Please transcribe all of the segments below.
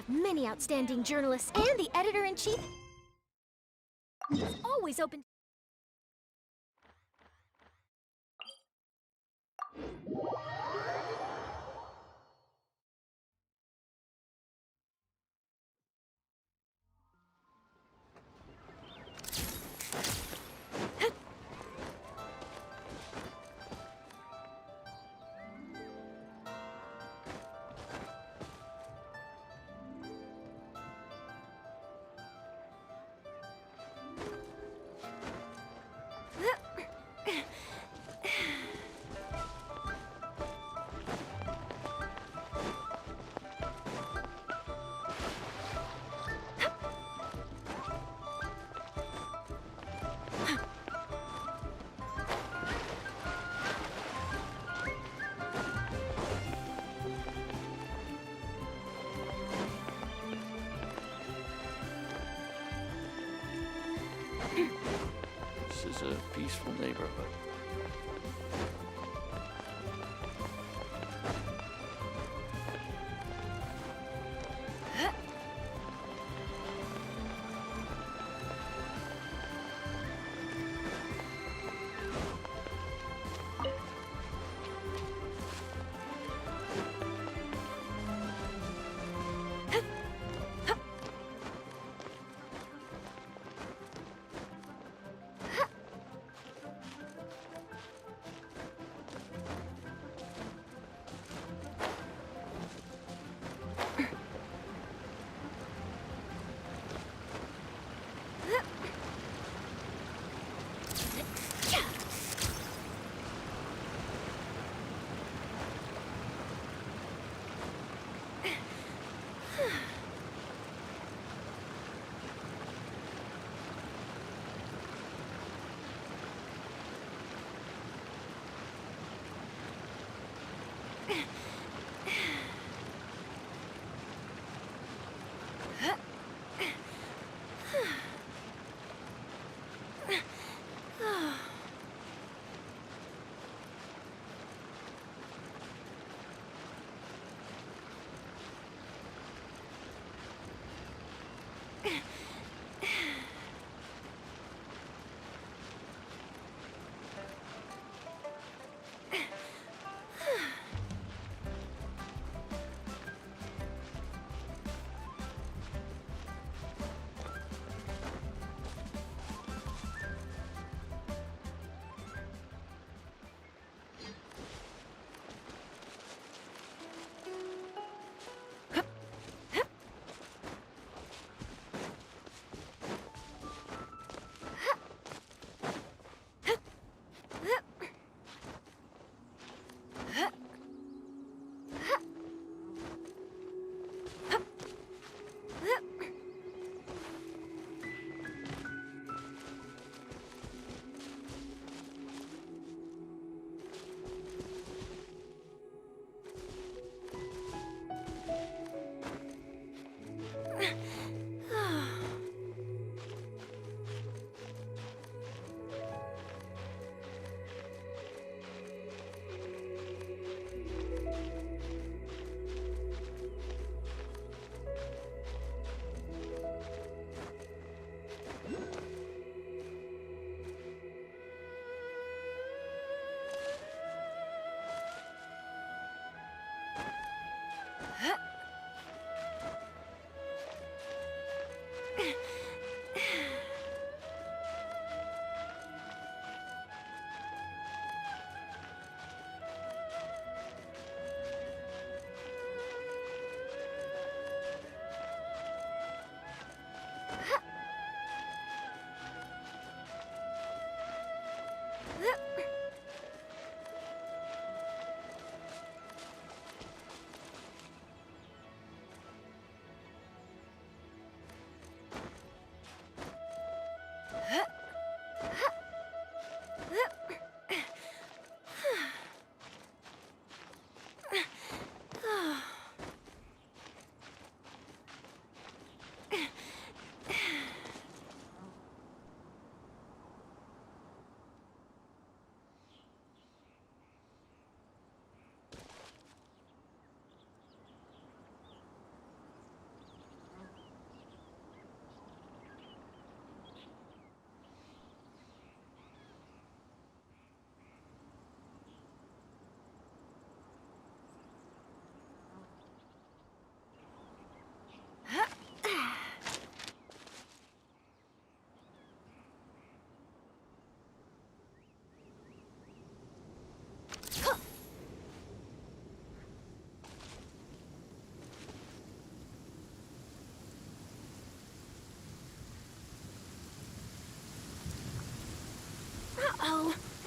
Many outstanding journalists and the editor-in-chief is always open. This is a peaceful neighborhood.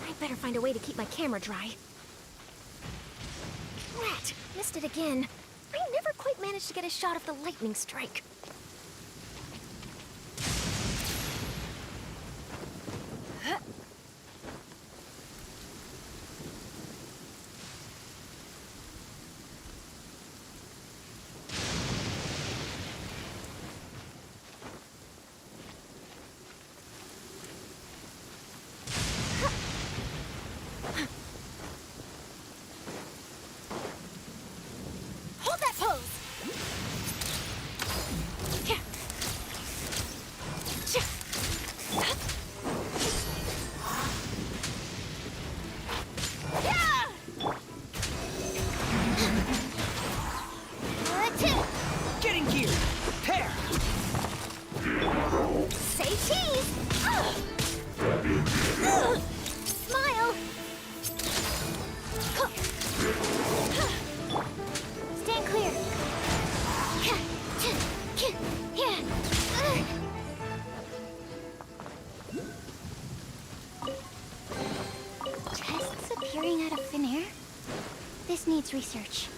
I better find a way to keep my camera dry. Rat! Missed it again. I never quite managed to get a shot of the lightning strike. Hold that pose! Yeah. Getting geared. Prepare. Say cheese! Smile! Stand clear! Tests appearing out of thin air? This needs research.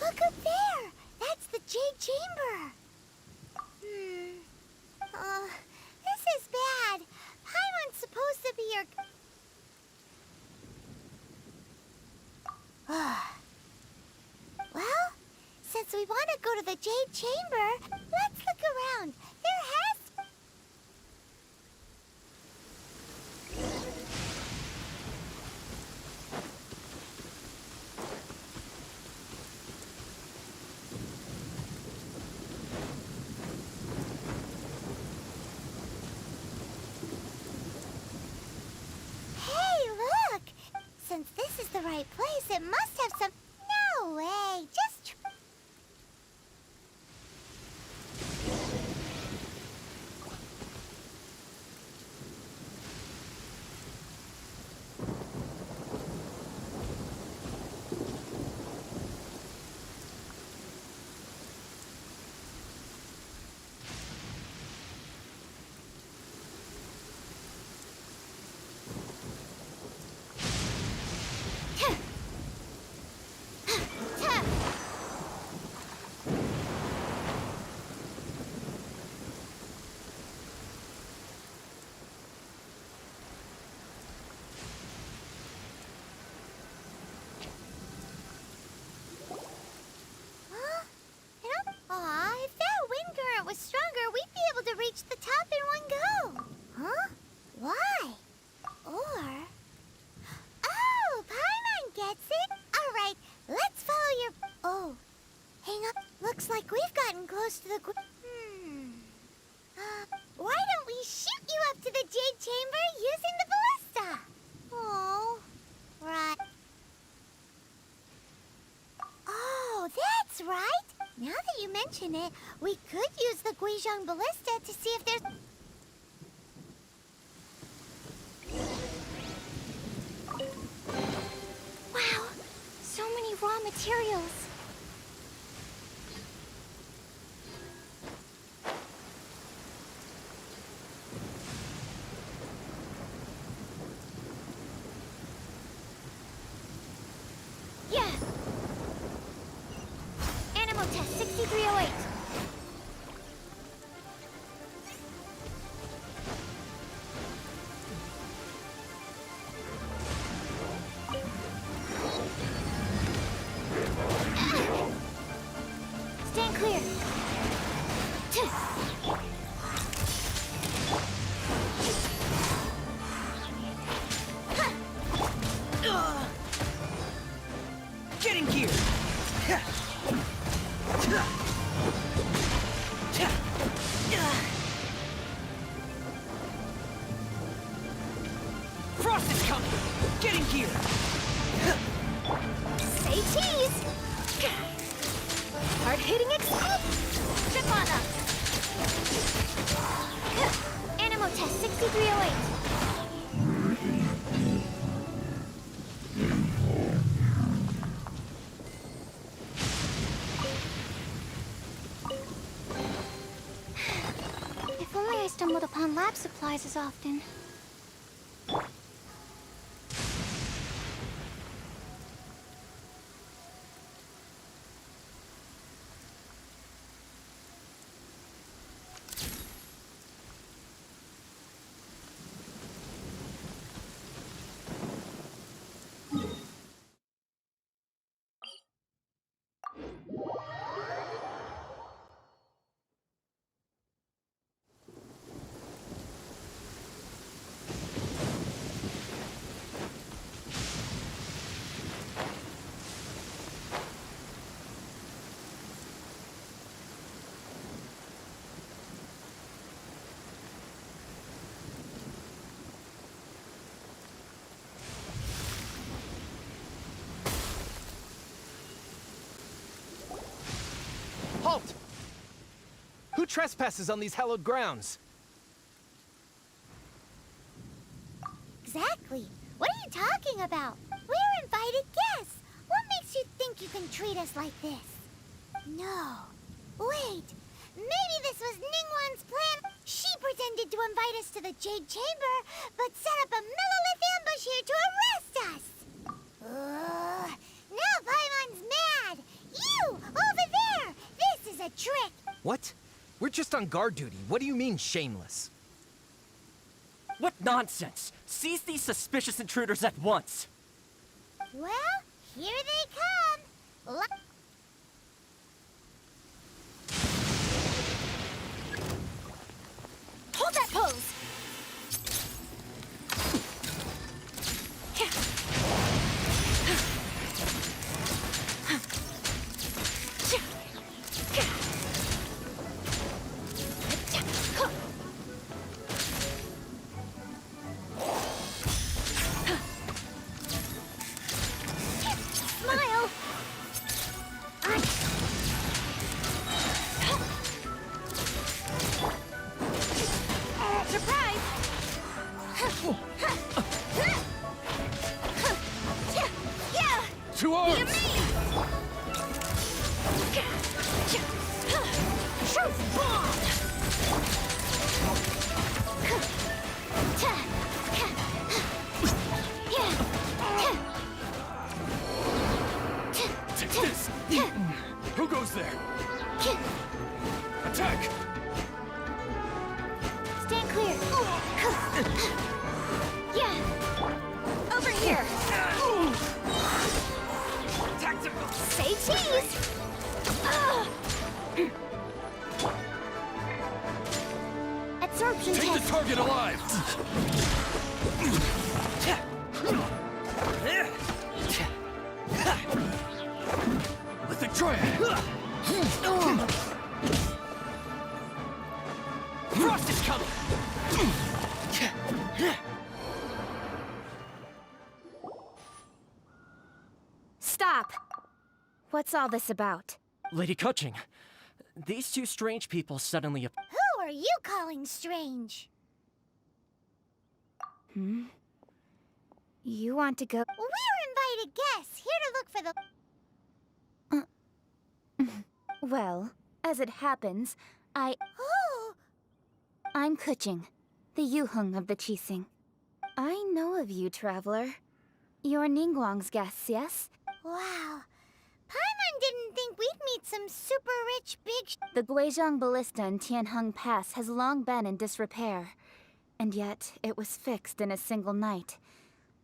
Look up there! That's the Jade Chamber! This is bad. Paimon's supposed to be your... Well, since we want to go to the Jade Chamber, let's look around. There has to... Hey, look! Since this is the right place, it must have some... No way! Just... If that wind current was stronger, we'd be able to reach the top in one go. Huh? Why? Or... Oh, Paimon gets it. All right, let's follow your... Oh, hang up. Looks like we've gotten close to the... Why don't we shoot you up to the Jade Chamber using the ballista? Oh, right. Oh, that's right. Now that you mention it, we could use the Guizhong ballista to see if there's... Wow, so many raw materials. Yeah. Animal test 6308. Stand clear. Getting geared. Frost is coming. Getting geared. Say cheese. Hard hitting explode. Ship on up. Animal test 6308. If only I stumbled upon lab supplies as often. Halt! Who trespasses on these hallowed grounds? Exactly. What are you talking about? We're invited guests. What makes you think you can treat us like this? No. Wait. Maybe this was Ningguang's plan. She pretended to invite us to the Jade Chamber, but set up a Millilith ambush here to arrest us. Now Paimon's mad. You, over there. This is a trick. What? We're just on guard duty. What do you mean, shameless? What nonsense! Seize these suspicious intruders at once! Well, here they come. Hold that pose. Smile. Surprise! Yeah! To arms! Truth bomb! Take this! Who goes there? Attack! Stand clear. Yeah. Over here. Tactical! Say cheese. Absorption Take the test. target alive! With the triad! Frost is coming! Stop! What's all this about? Lady Kuching, these two strange people suddenly Who are you calling strange? You want to go? We're invited guests here to look for the. Well, as it happens, Oh, I'm Kuching, the Yuheng of the Qixing. I know of you, traveler. You're Ningguang's guests, yes? wow. Paimon didn't think we'd meet some super rich big. The Guizhong Ballista in Tianheng Pass has long been in disrepair, and yet it was fixed in a single night.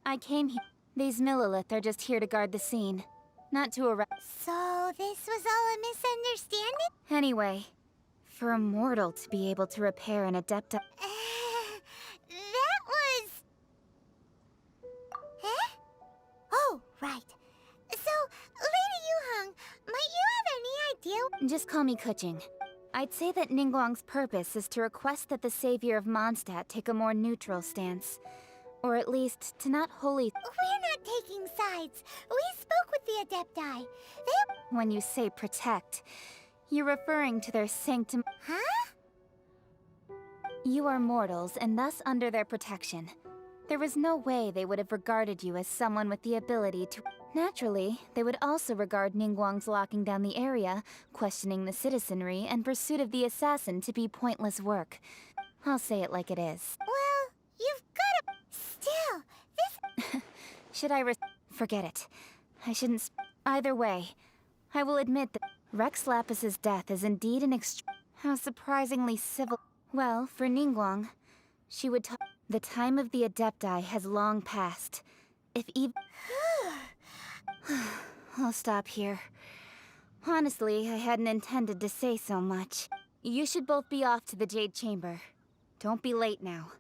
I came here. These Millilith are just here to guard the scene, not to arrest. So this was all a misunderstanding? Anyway, for a mortal to be able to repair an Adepta. That was. Eh? Oh, right. So, Lady Yuheng, might you have any idea? Just call me Kuching. I'd say that Ningguang's purpose is to request that the savior of Mondstadt take a more neutral stance. Or at least, to not wholly. We're not taking sides. We spoke with the Adepti. They. When you say protect, you're referring to their sanctum. Huh? You are mortals and thus under their protection. There was no way they would have regarded you as someone with the ability to... Naturally, they would also regard Ningguang's locking down the area, questioning the citizenry, and pursuit of the assassin to be pointless work. I'll say it like it is. Well, you've gotta... Still, this... Should I forget it. I shouldn't either way, I will admit that Rex Lapis's death is indeed an how surprisingly civil... Well, for Ningguang, she would talk... The time of the Adepti has long passed. If even... I'll stop here. Honestly, I hadn't intended to say so much. You should both be off to the Jade Chamber. Don't be late now.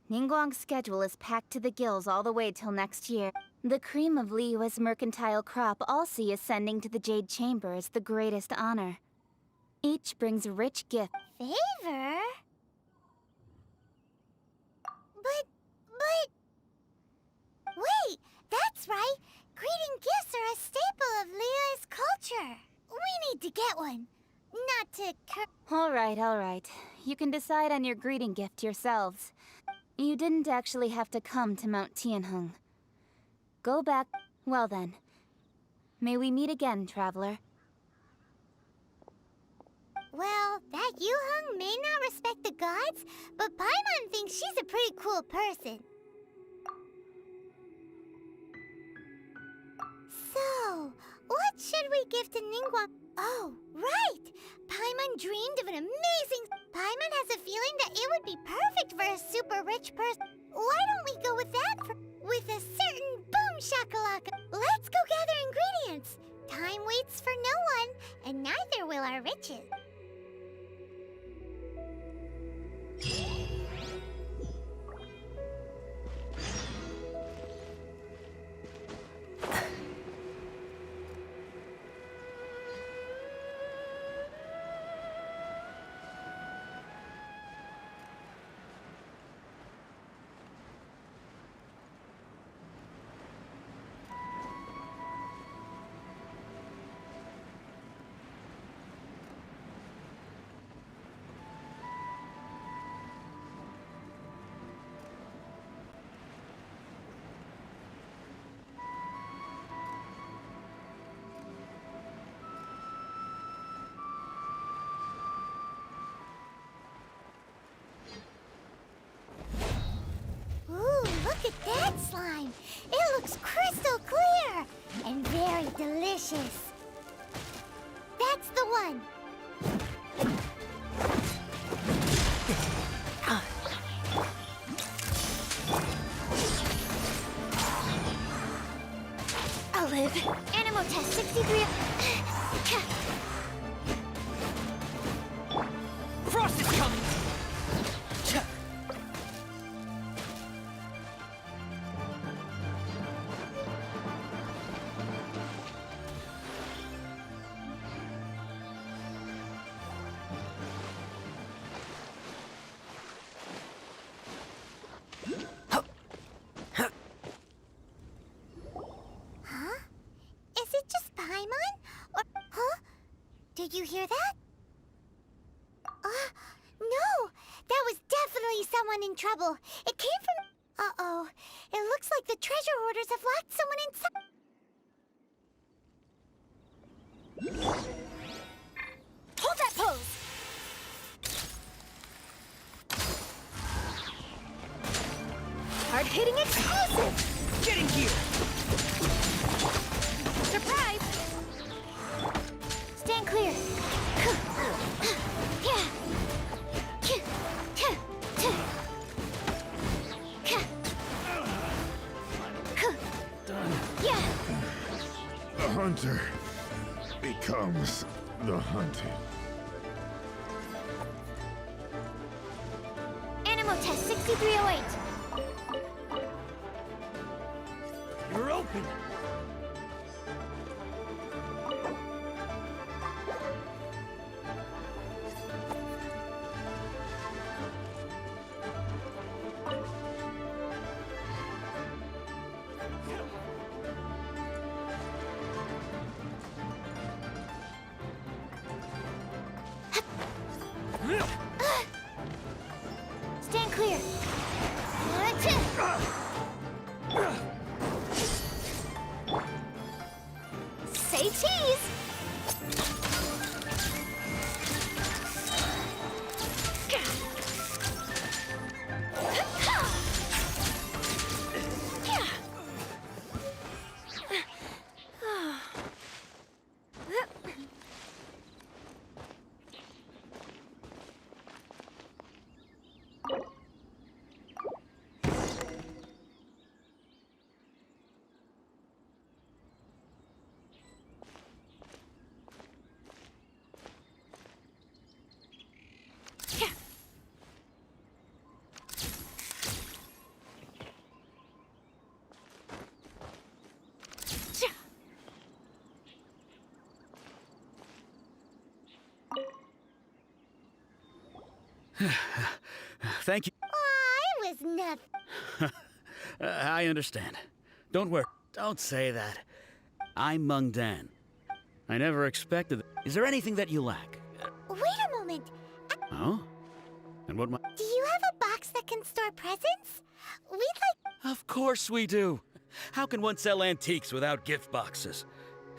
Ningguang's schedule is packed to the gills all the way till next year. The cream of Liyue's mercantile crop all see ascending to the Jade Chamber as the greatest honor. Each brings rich gifts. Favor? But... Wait, that's right! Greeting gifts are a staple of Liyue's culture. We need to get one. Not to All right. You can decide on your greeting gift yourselves. You didn't actually have to come to Mount Tianheng. Go back... Well then. May we meet again, traveler. Well, that Yuheng may not respect the gods, but Paimon thinks she's a pretty cool person. So, what should we give to Ningguang? Oh, right! Paimon dreamed of an amazing... Paimon has a feeling that it would be perfect for a super rich person. Why don't we go with that with a certain boom shakalaka? Let's go gather ingredients. Time waits for no one, and neither will our riches. Look at that slime! It looks crystal clear! And very delicious. That's the one! I'll live. Animal test 63... Frost is coming! Did you hear that? No! That was definitely someone in trouble. It came from... Uh-oh. It looks like the treasure hoarders have locked someone inside. Hold that pose! Hard-hitting explosive! Get in here! Surprise! Stand clear. The hunter becomes the hunted. Animal test 6308. You're open! Thank you. Aw, it was nothing. I understand. Don't worry. Don't say that. I'm Mung Dan. I never expected that. Is there anything that you lack? Wait a moment. Oh? And what Do you have a box that can store presents? We'd like... Of course we do. How can one sell antiques without gift boxes?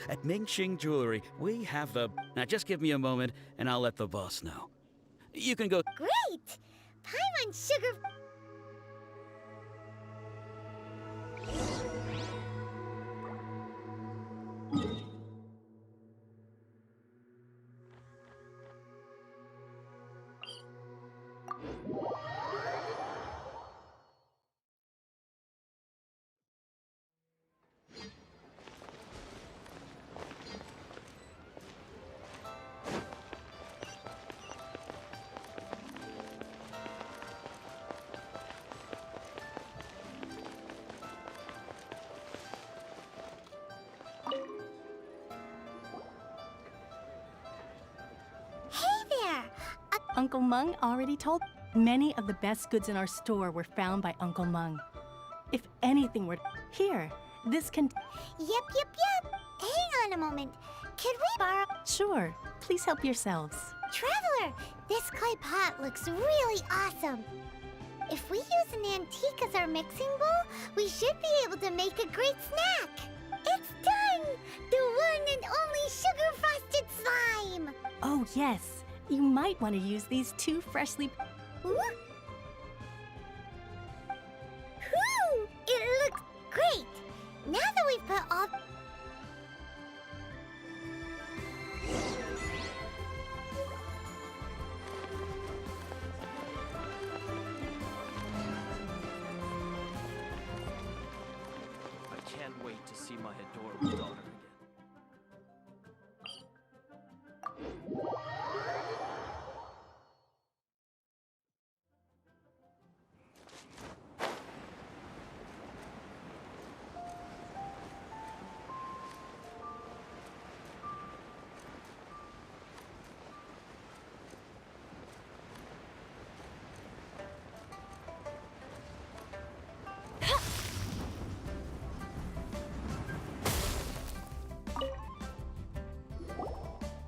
At Mingxing Jewelry, we have the... Now just give me a moment and I'll let the boss know. You can go... Great! Paimon sugar... Uncle Mung already told. Many of the best goods in our store were found by Uncle Mung. If anything were here, this can... Yep. Hang on a moment. Could we borrow... Sure, please help yourselves. Traveler, this clay pot looks really awesome. If we use an antique as our mixing bowl, we should be able to make a great snack. It's done! The one and only sugar-frosted slime! Oh, yes. You might want to use these two freshly... Whew! It looks great! Now that we've put all... I can't wait to see my adorable daughter again.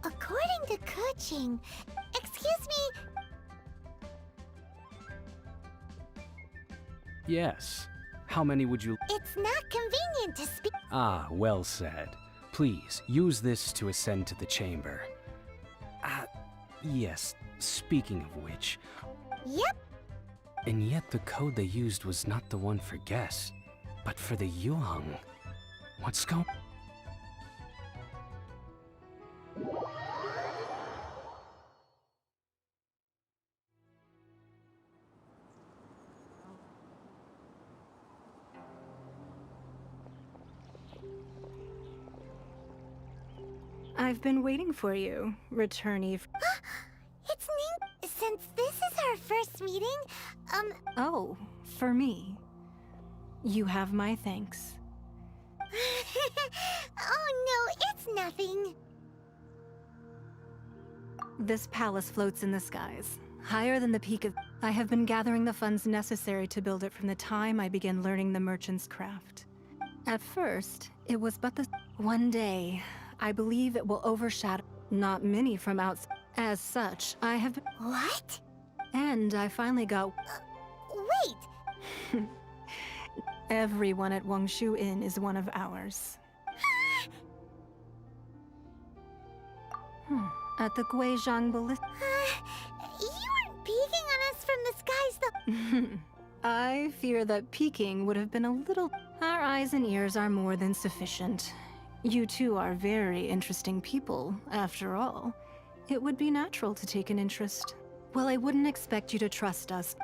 According to coaching... Excuse me... Yes. How many would you... It's not convenient to speak... Ah, well said. Please, use this to ascend to the chamber. Yes, speaking of which... Yep. And yet the code they used was not the one for guests, but for the Yuheng. What's going... I've been waiting for you, returnee. It's Ning. Since this is our first meeting, Oh, for me. You have my thanks. Oh no, it's nothing. This palace floats in the skies, higher than the peak of... I have been gathering the funds necessary to build it from the time I began learning the merchant's craft. At first, it was but the... One day, I believe it will overshadow not many from outside. As such, I have... What? And I finally got... Wait! Everyone at Wangshu Inn is one of ours. At the Guizhang Ballistic... You weren't peeking on us from the skies, though. I fear that peeking would have been a little... Our eyes and ears are more than sufficient. You two are very interesting people, after all. It would be natural to take an interest. Well, I wouldn't expect you to trust us.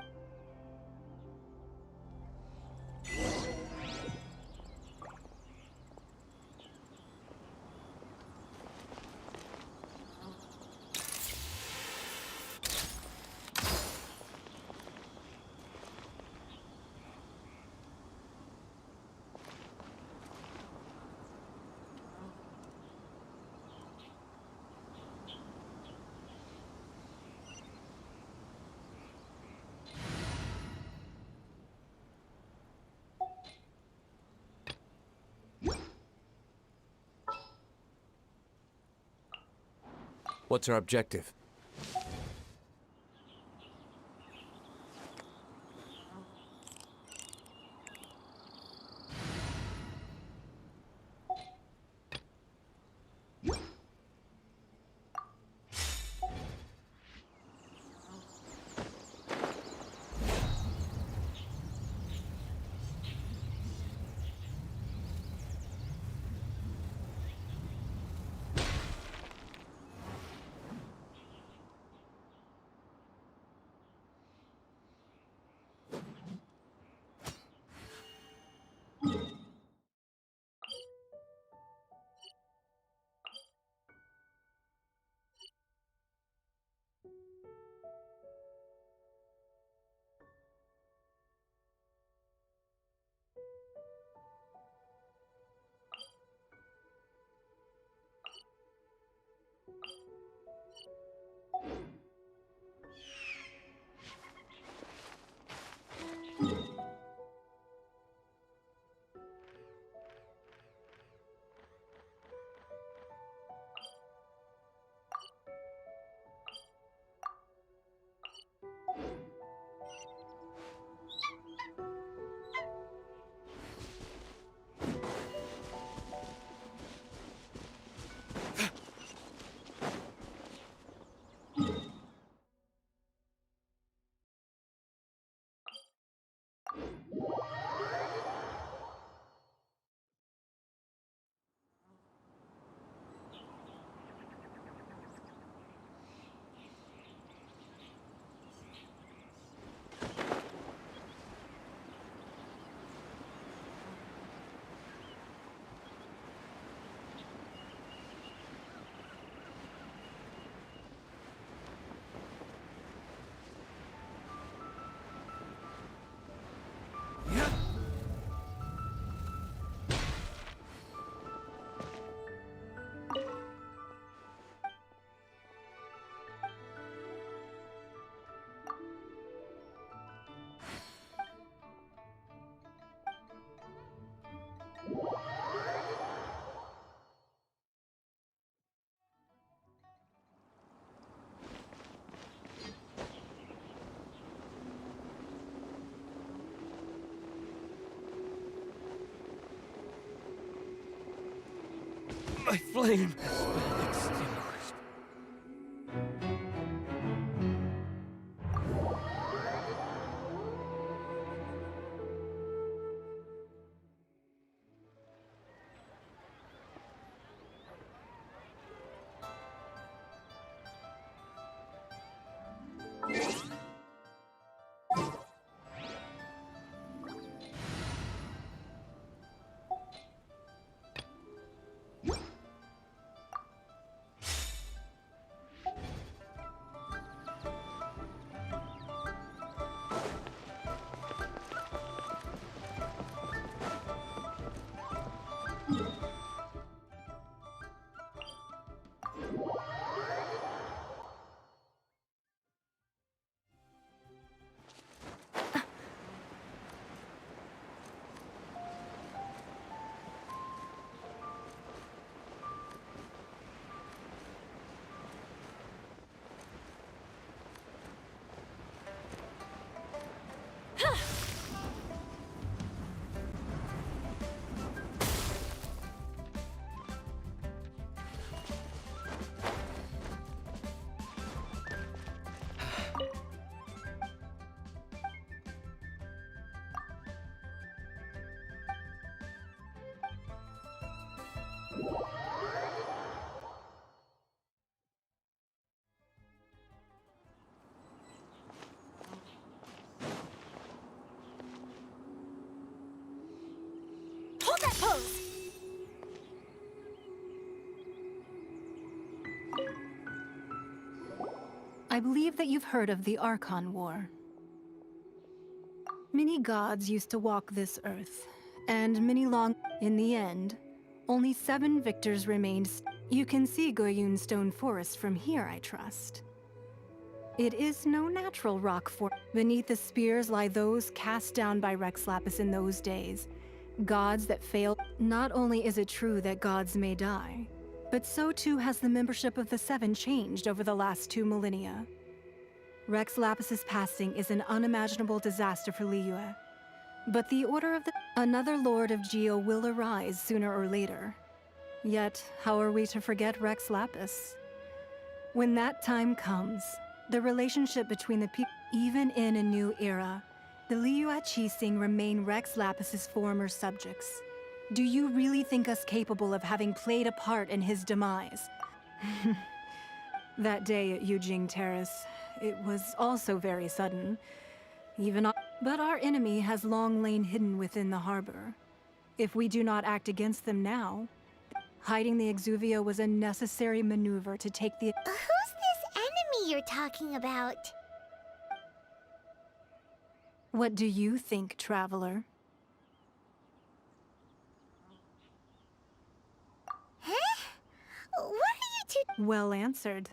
What's our objective? My flame has been extinguished. Hold that pose! I believe that you've heard of the Archon War. Many gods used to walk this earth, and many long... In the end, only 7 victors remained. You can see Goyun Stone Forest from here, I trust. It is no natural rock beneath the spears lie those cast down by Rex Lapis in those days. Gods that failed. Not only is it true that gods may die, But so too has the membership of the Seven changed over the last 2 millennia. Rex Lapis's passing is an unimaginable disaster for Liyue. But the Order of the... Another Lord of Geo will arise sooner or later. Yet, how are we to forget Rex Lapis? When that time comes, the relationship between the people... Even in a new era, the Liyue Qixing remain Rex Lapis's former subjects. Do you really think us capable of having played a part in his demise? That day at Yujing Terrace, it was also very sudden. But our enemy has long lain hidden within the harbor. If we do not act against them now, hiding the Exuvia was a necessary maneuver to take the... Who's this enemy you're talking about? What do you think, Traveler? Huh? What are you two... Well answered.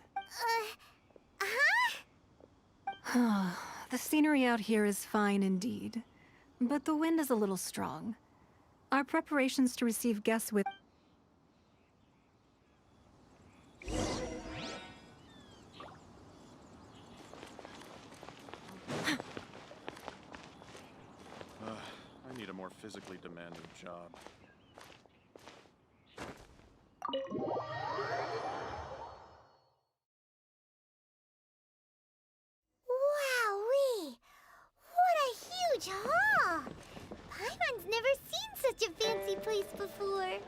Huh? The scenery out here is fine indeed, but the wind is a little strong. Our preparations to receive guests with... I need a more physically demanding job. Wowee! What a huge hall! Paimon's never seen such a fancy place before.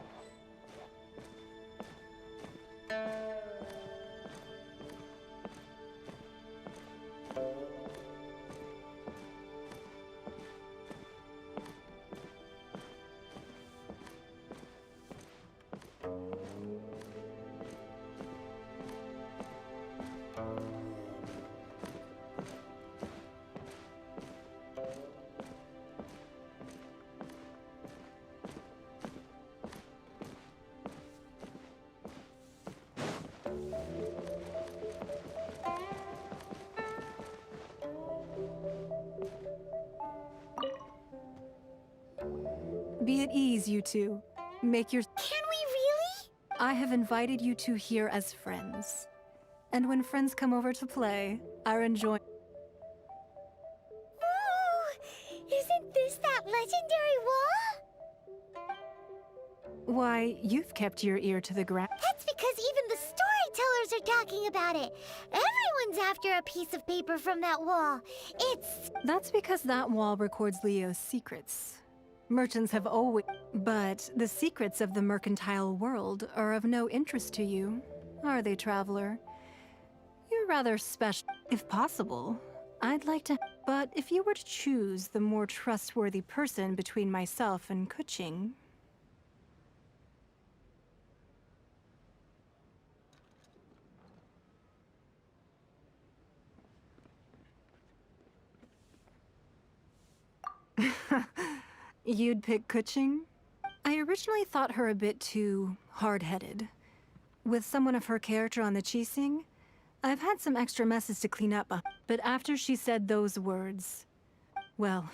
Be at ease, you two. Make your... Can we really? I have invited you two here as friends. And when friends come over to play, are enjoying... Ooh! Isn't this that legendary wall? Why, you've kept your ear to the ground. That's because even the storytellers are talking about it. Everyone's after a piece of paper from that wall. That's because that wall records Leo's secrets. Merchants have always... But the secrets of the mercantile world are of no interest to you, are they, Traveler? You're rather special. If possible, I'd like to... But if you were to choose the more trustworthy person between myself and Kuching... You'd pick Kuching? I originally thought her a bit too hard-headed. With someone of her character on the Qixing, I've had some extra messes to clean up, but after she said those words, well,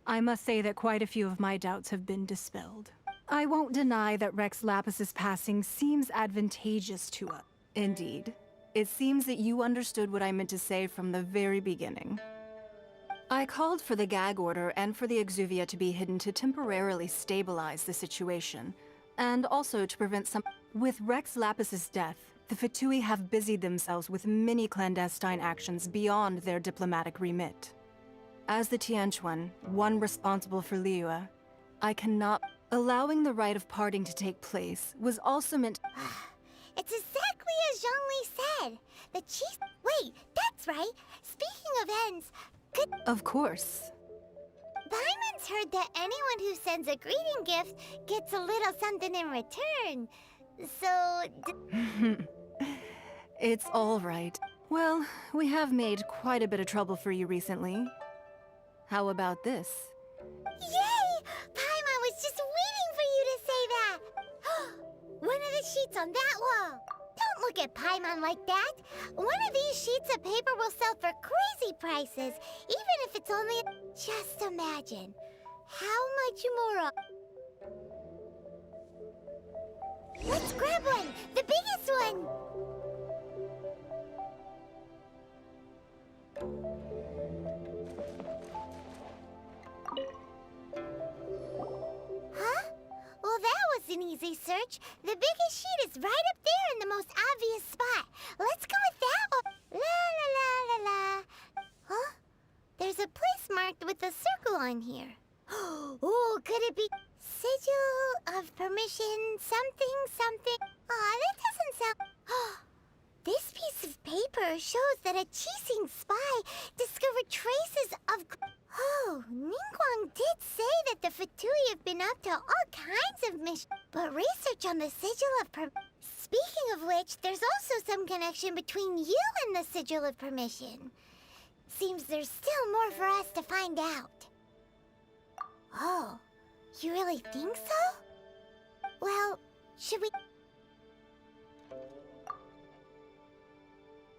I must say that quite a few of my doubts have been dispelled. I won't deny that Rex Lapis's passing seems advantageous to us. Indeed, it seems that you understood what I meant to say from the very beginning. I called for the gag order and for the Exuvia to be hidden to temporarily stabilize the situation, and also to prevent some... With Rex Lapis's death, the Fatui have busied themselves with many clandestine actions beyond their diplomatic remit. As the Tianquan, one responsible for Liyue, I cannot... Allowing the rite of parting to take place was also meant... It's exactly as Zhongli said. The Qixing... Wait, that's right. Speaking of ends... Of course. Paimon's heard that anyone who sends a greeting gift gets a little something in return. So... It's all right. Well, we have made quite a bit of trouble for you recently. How about this? Yay! Paimon was just waiting for you to say that! One of the sheets on that wall! Don't look at Paimon like that! One of these sheets of paper will sell for crazy prices, even if it's only... Just imagine. How much more... Let's grab one! The biggest one! Huh? Well, that was an easy search. The biggest sheet is right up there in the most obvious spot. Let's go with that one. La la la la la. Huh? There's a place marked with a circle on here. Oh, could it be sigil of permission something something? Aw, that doesn't sound... This piece of paper shows that a Qixing spy discovered traces of... Oh, Ningguang did say that the Fatui have been up to all kinds of missions. But research on the sigil of Speaking of which, there's also some connection between you and the sigil of permission. Seems there's still more for us to find out. Oh, you really think so? Well, should we...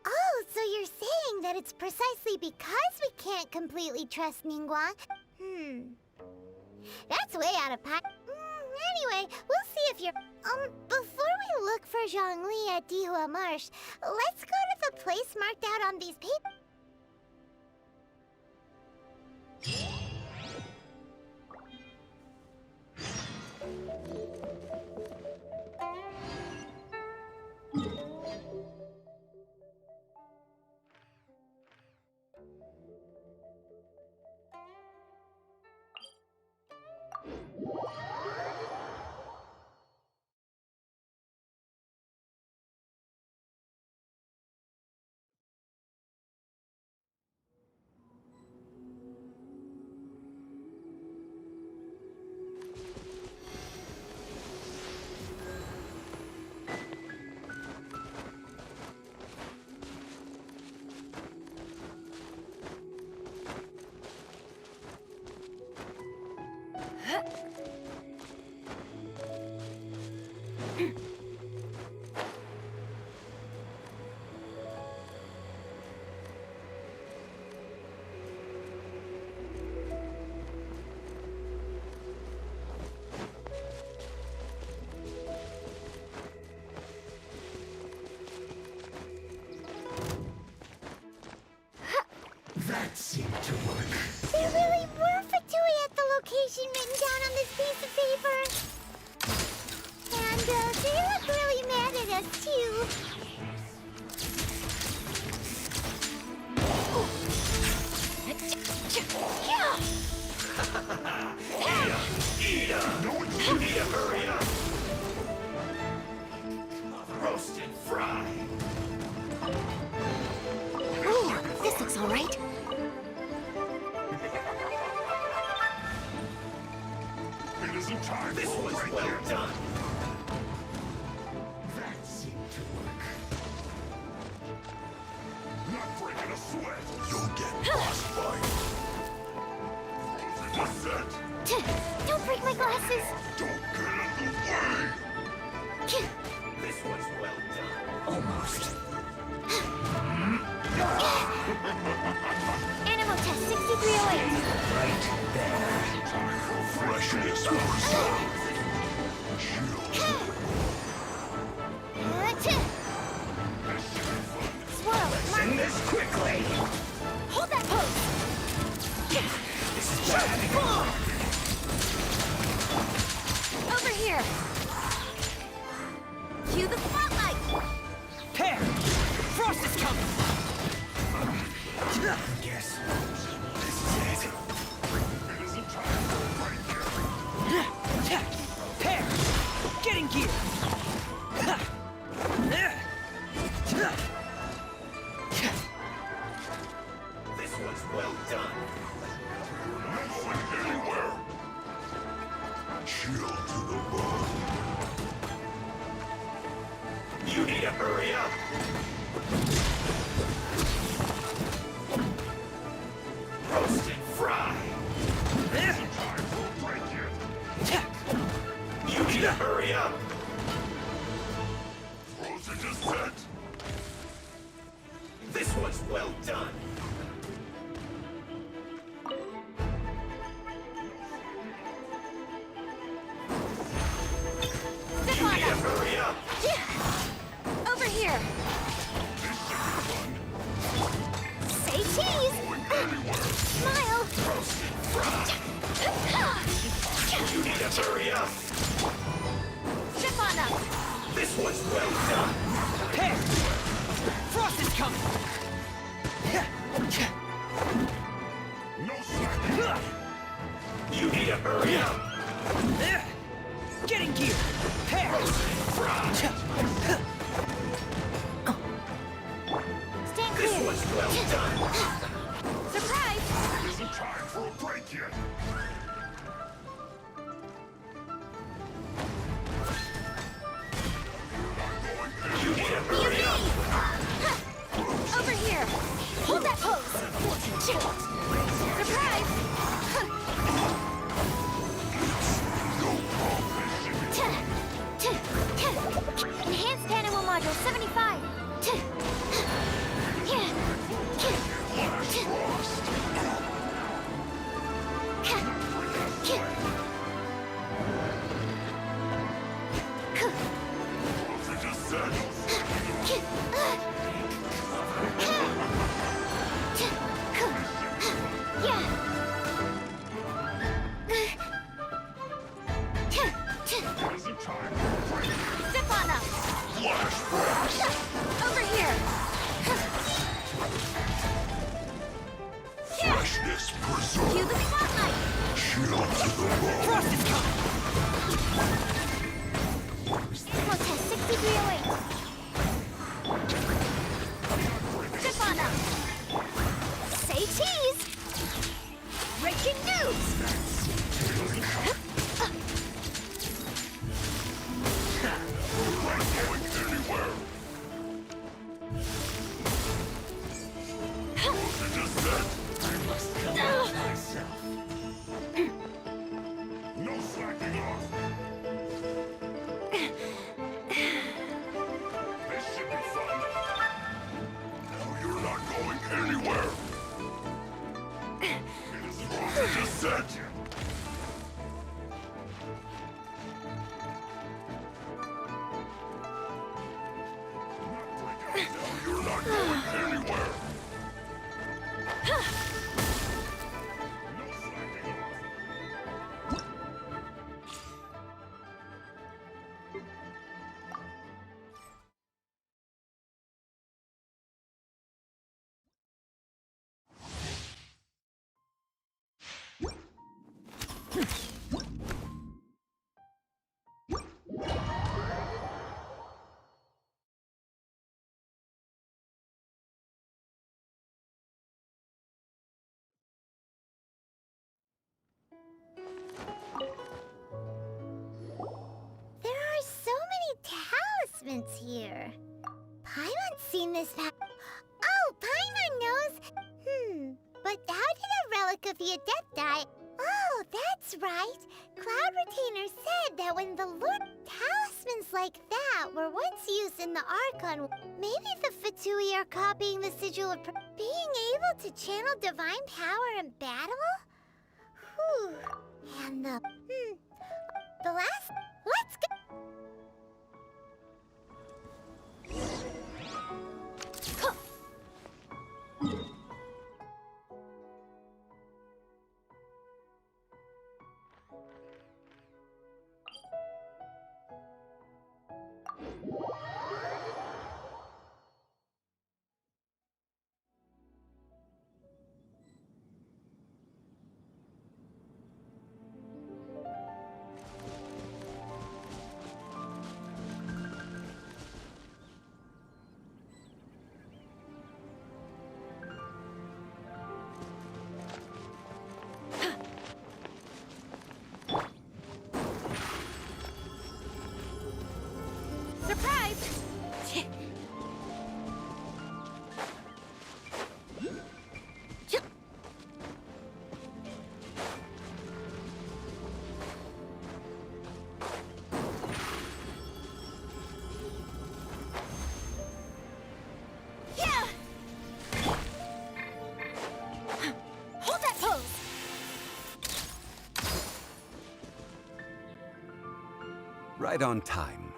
Oh, so you're saying that it's precisely because we can't completely trust Ningguang? That's way out of pocket. Anyway, we'll see if you're... Before we look for Zhongli at Dihua Marsh, let's go to the place marked out on these papers. That seemed to work. There really were Fatui at the location written down on this piece of paper. And they look really mad at us, too. Hurry up! Roast and fry. Ooh, this looks all right. It isn't time. This was well done. That seemed to work. Not breaking a sweat. You'll get frostbite. Frozen descent. Don't break my glasses. Don't get in the way. This was well done. Almost. Animal test 6308. Right there. Freshness preserved. Swirl, Send this quickly. hold that pose. This is bad. Over here. Cue the spotlight. Pear! Frost is coming! Yes. This is it. It isn't time for right here. Pear! Getting gear! This was well done. No going anywhere. Chill to the bone. You need to hurry up. Roast and fry. Time for break it. You need to hurry up. Frozen descent. This was well done. You need to hurry up. to hurry up. Ship on up. This was well done. Hey! Frost is coming! No slacking. You need to hurry up. Get in gear! Hey! Stand This clear. was well done. Surprise! Isn't time for a break yet. You need to hurry up. Over here. Hold that pose. Surprise! Enhanced animal module 75. Step on up. Over here. Freshness preserved. Cue the spotlight. Chill to the bone. Frost is coming! Ammo test 6308. Step on up. Say cheese. Breaking news. No slacking off. This should be fun. No, you're not going anywhere. It is wrong to descent. No, you're not going anywhere. No slacking off. There are so many talismans here. Paimon's seen this Oh, Paimon knows. But how did a relic of your death die? Oh, that's right. Cloud Retainer said that when the Lord talismans like that were once used in the Archon, maybe the Fatui are copying the sigil of being able to channel divine power in battle? Whew. And the last. Let's go. Right on time.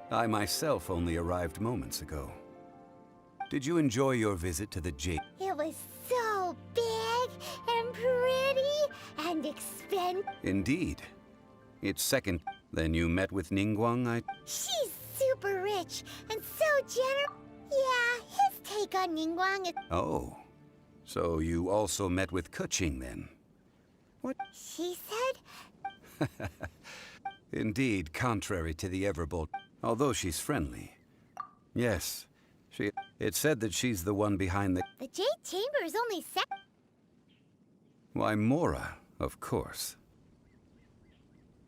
I myself only arrived moments ago. Did you enjoy your visit to the Jade? It was so big and pretty and expensive. Indeed. It's second. Then you met with Ningguang, She's super rich and so generous. Yeah, his take on Ningguang is... Oh. So you also met with Keqing then? What? She said... Indeed, contrary to the Everbold, although she's friendly. Yes, it said that she's the one behind the... The Jade Chamber is only Why, Mora, of course.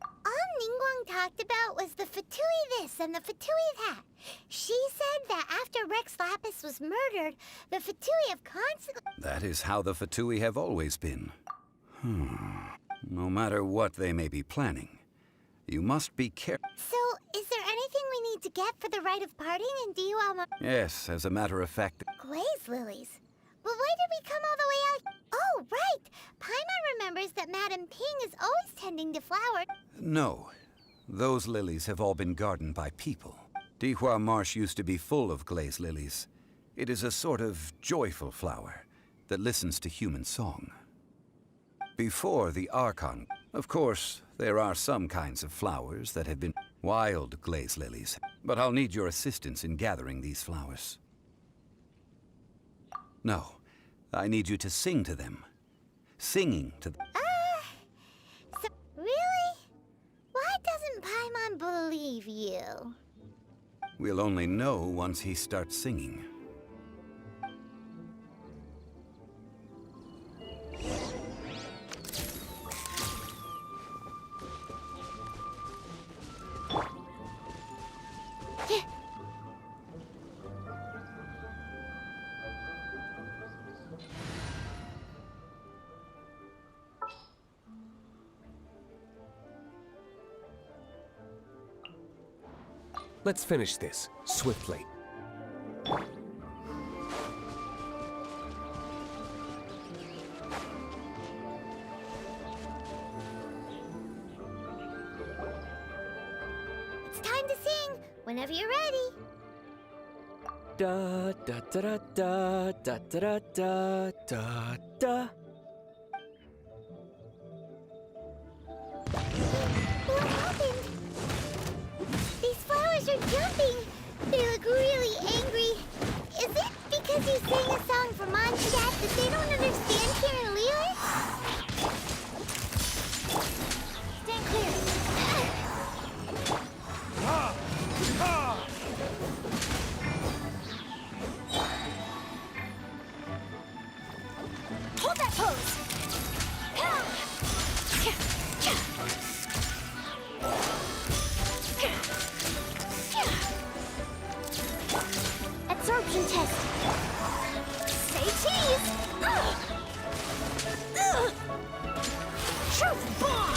All Ningguang talked about was the Fatui this and the Fatui that. She said that after Rex Lapis was murdered, the Fatui have constantly... That is how the Fatui have always been. No matter what they may be planning, you must be careful. So, is there anything we need to get for the rite of parting in Diwa? Yes, as a matter of fact. Glaze lilies. But why did we come all the way out? Oh, right! Paimon remembers that Madame Ping is always tending to flowers. No. Those lilies have all been gardened by people. Dihua Marsh used to be full of glaze lilies. It is a sort of joyful flower that listens to human song. Before the Archon, of course, there are some kinds of flowers that have been wild glaze lilies, but I'll need your assistance in gathering these flowers. No, I need you to sing to them. Singing to them. So, really? Why doesn't Paimon believe you? We'll only know once he starts singing. Let's finish this, swiftly. It's time to sing, whenever you're ready. Da da da da da da da da da da. What happened? These flowers are jumping. They look really angry. Is it because you sang a song for Mondstadt that they don't understand here in Liyue? Stand clear. Hold that pose. Absorption test. Say cheese. Truth bomb.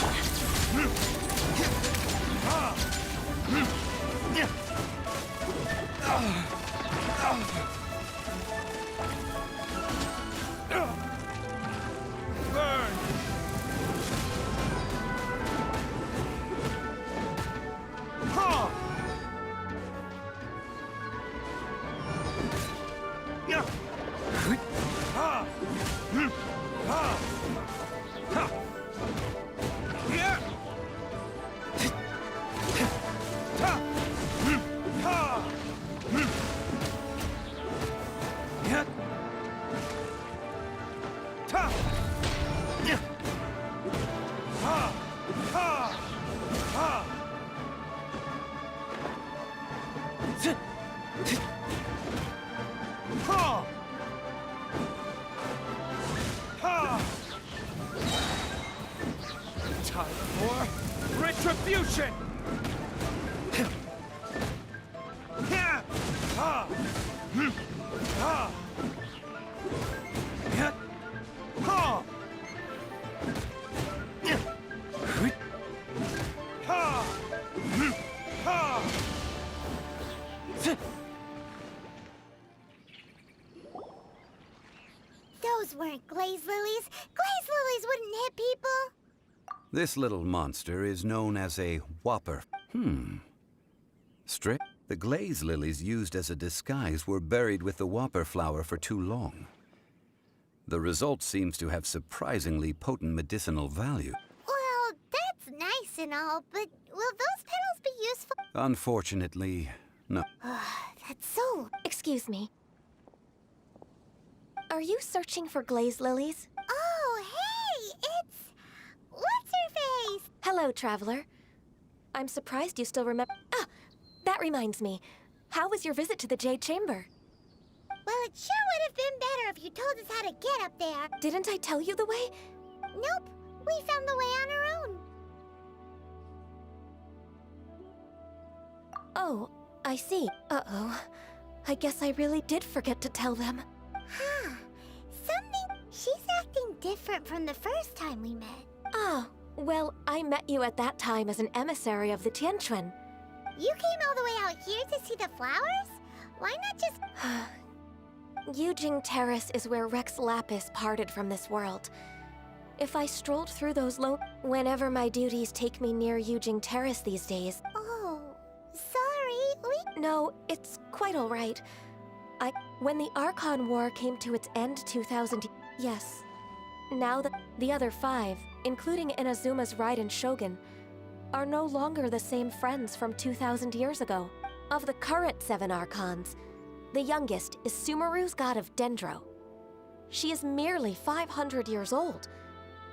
Time for retribution! Those weren't glaze lilies. Glaze lilies wouldn't hit people. This little monster is known as a whopper. Strip. The glaze lilies used as a disguise were buried with the whopper flower for too long. The result seems to have surprisingly potent medicinal value. Well, that's nice and all, but will those petals be useful? Unfortunately, no. That's so... Excuse me. Are you searching for glazed lilies? Oh, hey! It's... What's her face? Hello, traveler. I'm surprised you still remember... Ah! That reminds me. How was your visit to the Jade Chamber? Well, it sure would have been better if you told us how to get up there. Didn't I tell you the way? Nope. We found the way on our own. Oh, I see. Uh-oh. I guess I really did forget to tell them. Huh. She's acting different from the first time we met. Ah, well, I met you at that time as an emissary of the Tianquan. You came all the way out here to see the flowers? Why not just... Yujing Terrace is where Rex Lapis parted from this world. If I strolled through those whenever my duties take me near Yujing Terrace these days... Oh, sorry, No, it's quite all right. When the Archon War came to its end 2000... Yes. Now the other 5, including Inazuma's Raiden Shogun, are no longer the same friends from 2,000 years ago. Of the current 7 Archons, the youngest is Sumeru's god of Dendro. She is merely 500 years old,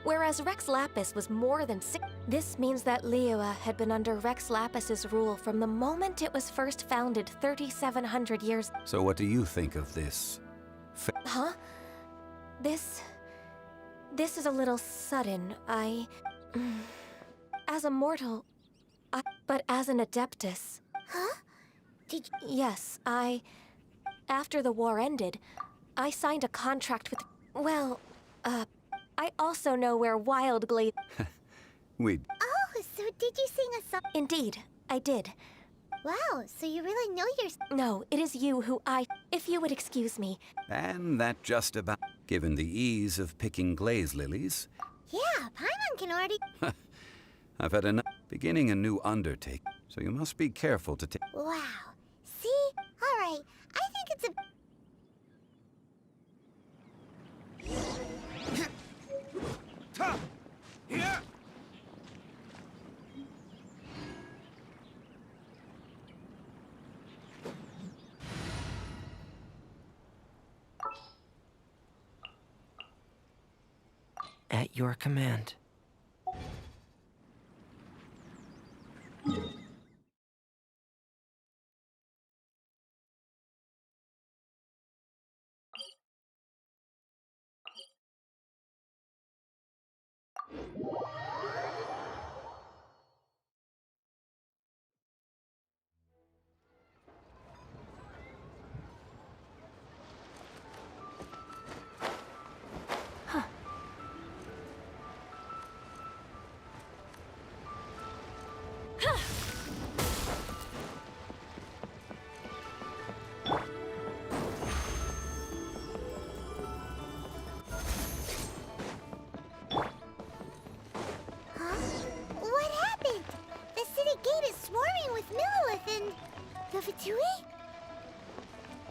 whereas Rex Lapis was more than 6. This means that Liyue had been under Rex Lapis's rule from the moment it was first founded 3,700 years. So what do you think of this? Huh? This is a little sudden. As a mortal, but as an Adeptus. Huh? Yes, after the war ended, I signed a contract with... Well, I also know where Wild Glade... Oh, so did you sing a song? Indeed, I did. Wow, so you really know your... No, it is you who If you would excuse me. And that just about... Given the ease of picking glaze lilies... Yeah, Paimon can already... I've had enough beginning a new undertaking, so you must be careful to take... Wow. See? Alright, I think it's a... Here! At your command.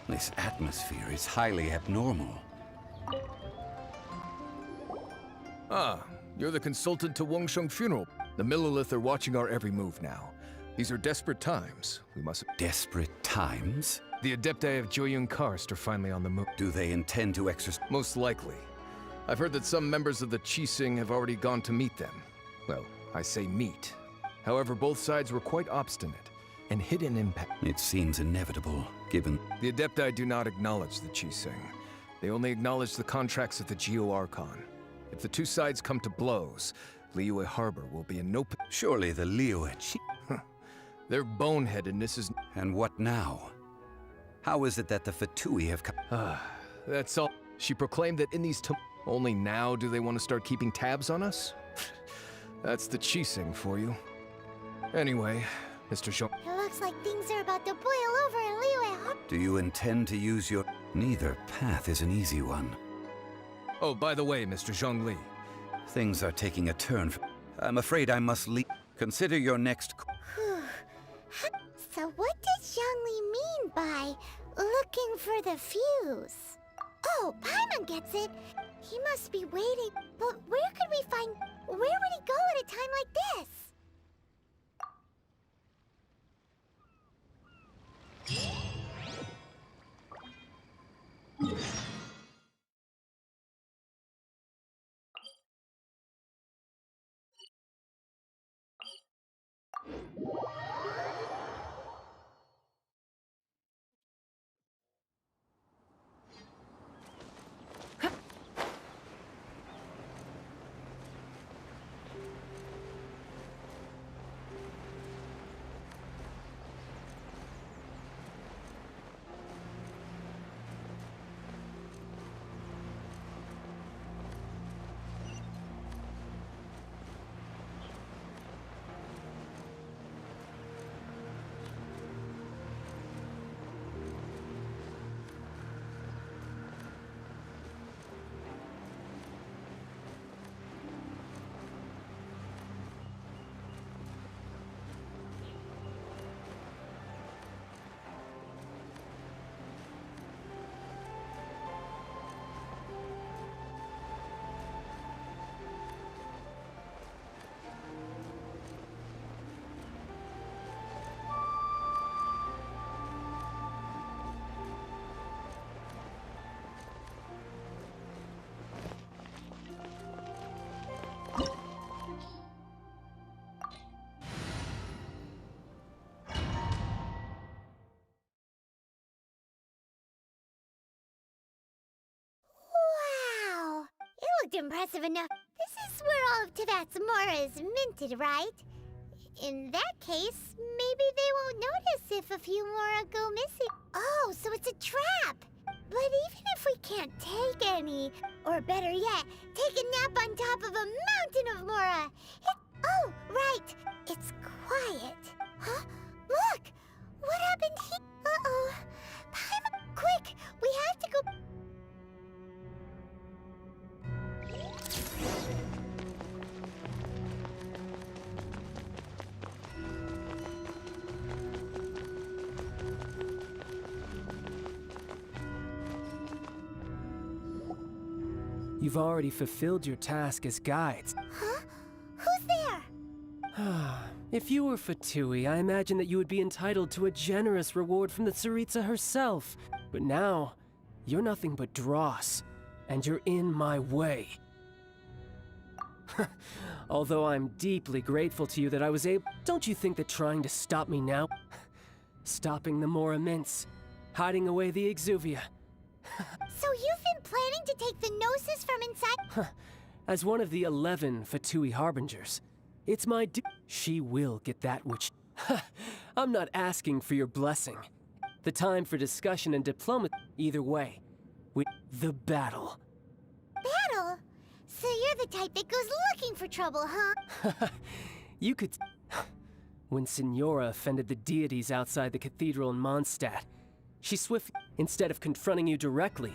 This atmosphere is highly abnormal. Ah, you're the consultant to Wangsheng funeral. The Millilith are watching our every move now. These are desperate times. We must... Desperate times? The Adepti of Joyun Karst are finally on the move. Do they intend to exercise? Most likely. I've heard that some members of the Qixing have already gone to meet them. Well, I say meet. However, both sides were quite obstinate and hid an impact. It seems inevitable, given... The Adepti do not acknowledge the Qixing. They only acknowledge the contracts of the Geo-Archon. If the two sides come to blows, Liyue Harbor will be in no... Surely the Liyue... Their boneheadedness is... And what now? How is it that the Fatui have come... That's all. She proclaimed that in these... Only now do they want to start keeping tabs on us? That's the Qixing for you. Anyway, Mr. Zhong... It looks like things are about to boil over in Liyue Harbor. Do you intend to use your... Neither path is an easy one. Oh, by the way, Mr. Zhongli. Things are taking a turn. I'm afraid I must leave. Consider your next... So what does Zhongli mean by looking for the fuse? Oh, Paimon gets it. He must be waiting. But where could we find... Where would he go at a time like this? Wow! It looked impressive enough. This is where all of Tevat's Mora is minted, right? In that case, maybe they won't notice if a few Mora go missing. Oh, so it's a trap! But even if we can't take any, or better yet, take a nap on top of a mountain of Mora, oh, right, it's quiet. Huh? Look! What happened here? Uh-oh. Paimon, quick! We have to go... You've already fulfilled your task as guides. Huh? Who's there? If you were Fatui, I imagine that you would be entitled to a generous reward from the Tsaritsa herself. But now, you're nothing but dross, and you're in my way. Although I'm deeply grateful to you that I was able... Don't you think that trying to stop me now... Stopping the Mora Mints, hiding away the Exuvia... So you've been planning to take the Gnosis from inside? As one of the 11 Fatui Harbingers, it's my she will get that which... I'm not asking for your blessing. The time for discussion and diplomacy, either way. The battle. Battle? So you're the type that goes looking for trouble, huh? You could... When Signora offended the deities outside the cathedral in Mondstadt, she swiftly, instead of confronting you directly,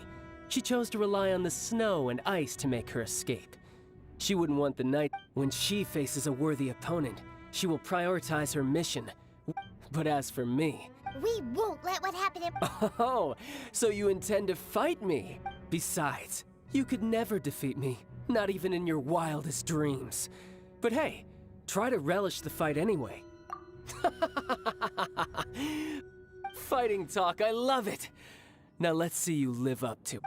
she chose to rely on the snow and ice to make her escape. She wouldn't want the night. When she faces a worthy opponent, she will prioritize her mission. But as for me... We won't let what happened to... Oh, so you intend to fight me? Besides, you could never defeat me, not even in your wildest dreams. But hey, try to relish the fight anyway. Fighting talk, I love it! Now let's see you live up to it.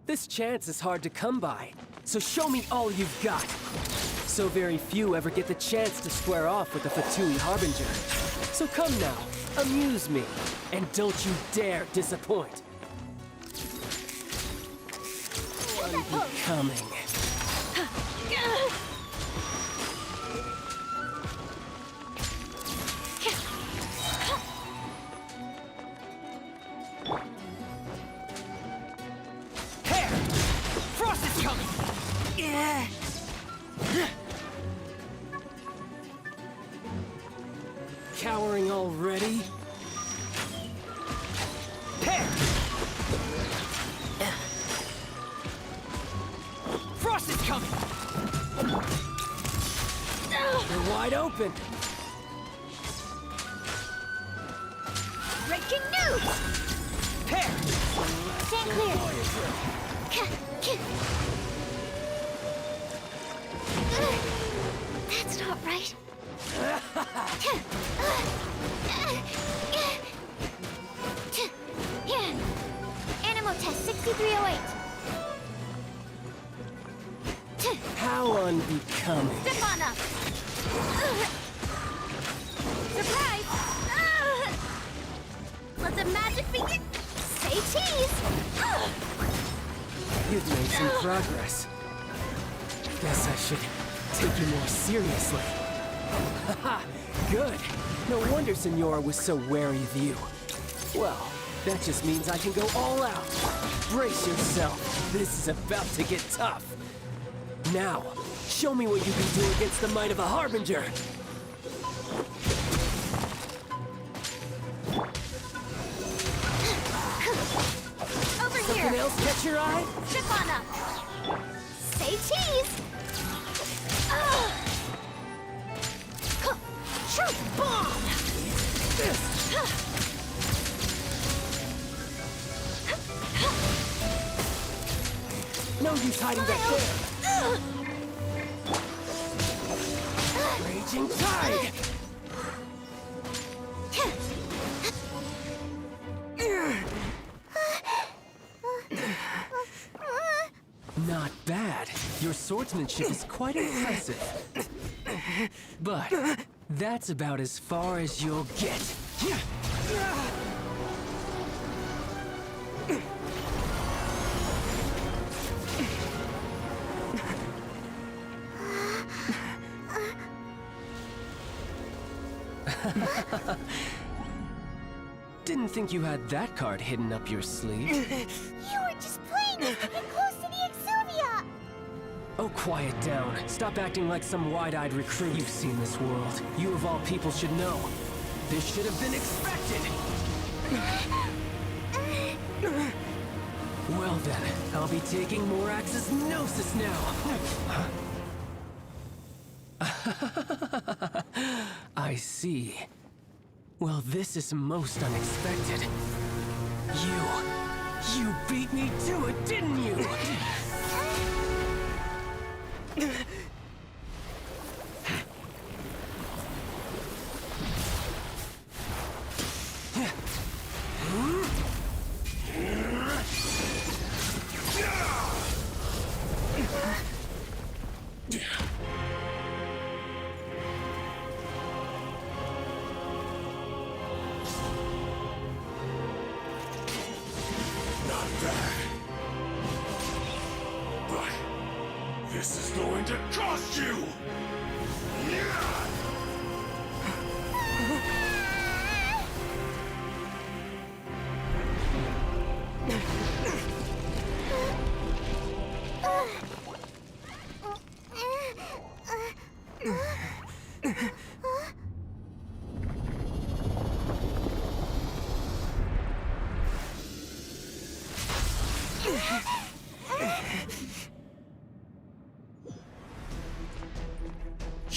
This chance is hard to come by, so show me all you've got. So very few ever get the chance to square off with the Fatui Harbinger. So come now, amuse me, and don't you dare disappoint. Unbecoming. Cowering already? Frost is coming! You're wide open! Breaking news! Stand clear! That's not right. Animal test 6308. How unbecoming. Step on up. Surprise! Let the magic begin. Say cheese. You've made some progress. Guess I should take you more seriously. Haha, good. No wonder Senora was so wary of you. Well, that just means I can go all out. Brace yourself. This is about to get tough. Now, show me what you can do against the might of a Harbinger. Over here. Something else catch your eye? Step on up. Say cheese. Truth bomb. No use hiding back there. Raging tide. Not bad. Your swordsmanship is quite impressive. But that's about as far as you'll get. Didn't think you had that card hidden up your sleeve. You were just playing us to get close to the Exuvia. Oh, quiet down. Stop acting like some wide-eyed recruit. You've seen this world. You of all people should know. This should have been expected. Well then, I'll be taking Morax's Gnosis now. I see. Well, this is most unexpected. You beat me to it, didn't you? Not bad. But this is going to cost you!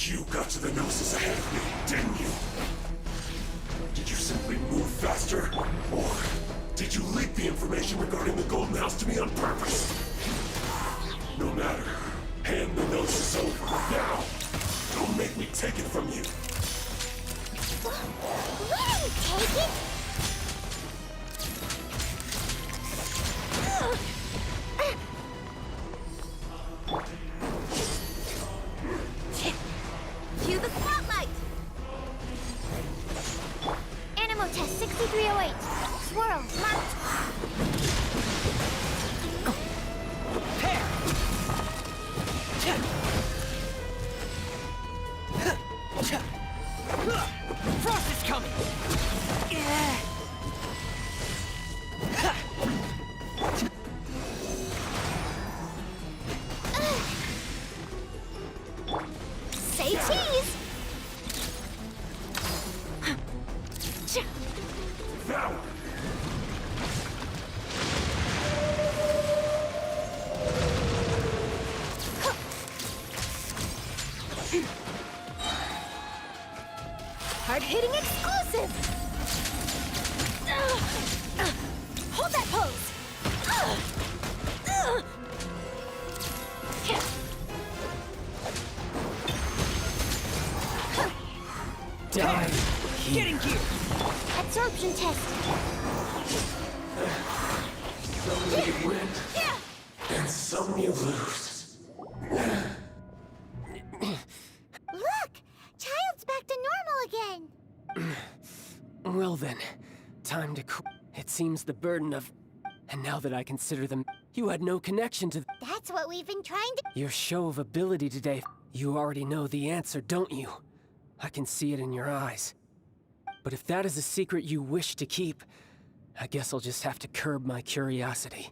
You got to the Gnosis ahead of me, didn't you? Did you simply move faster? Or did you leak the information regarding the Golden House to me on purpose? No matter. Hand the Gnosis over, now! Don't make me take it from you! We didn't take it! Cue the spotlight! Animal test 6308. Swirl, marked. Frost is coming! Say cheese! Now! Hard-hitting exclusive! Hold that pose! Die. you win, and some you lose. Look! Child's back to normal again! Well then, time to It seems the burden of... And now that I consider them, you had no connection to... That's what we've been trying to... Your show of ability today, you already know the answer, don't you? I can see it in your eyes. But if that is a secret you wish to keep, I guess I'll just have to curb my curiosity.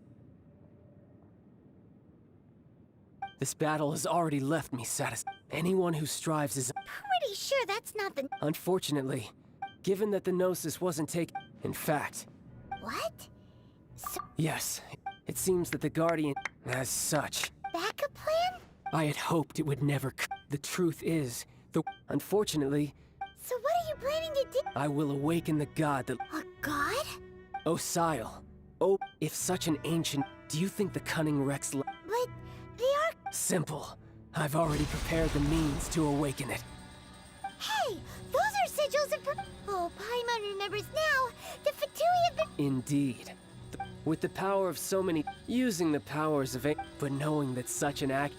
This battle has already left me satisfied. Anyone who strives is... Pretty sure that's not the... Unfortunately, given that the Gnosis wasn't taken... In fact... What? So... Yes, it seems that the Guardian... As such... Backup plan? I had hoped it would never... The truth is, Unfortunately... So what are you planning to do? I will awaken the god that... A god? Osile. Oh, if such an ancient... Do you think the cunning Rex... But they are... Simple. I've already prepared the means to awaken it. Hey! Those are sigils of... Oh, Paimon remembers now! The Fatui have been... Indeed. With the power of so many... Using the powers of... But knowing that such an act...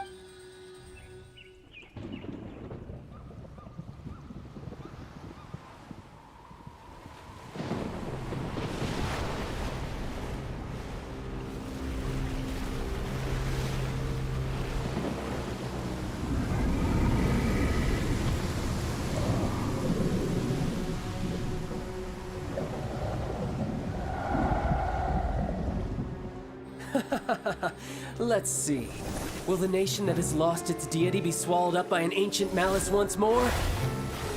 Let's see. Will the nation that has lost its deity be swallowed up by an ancient malice once more?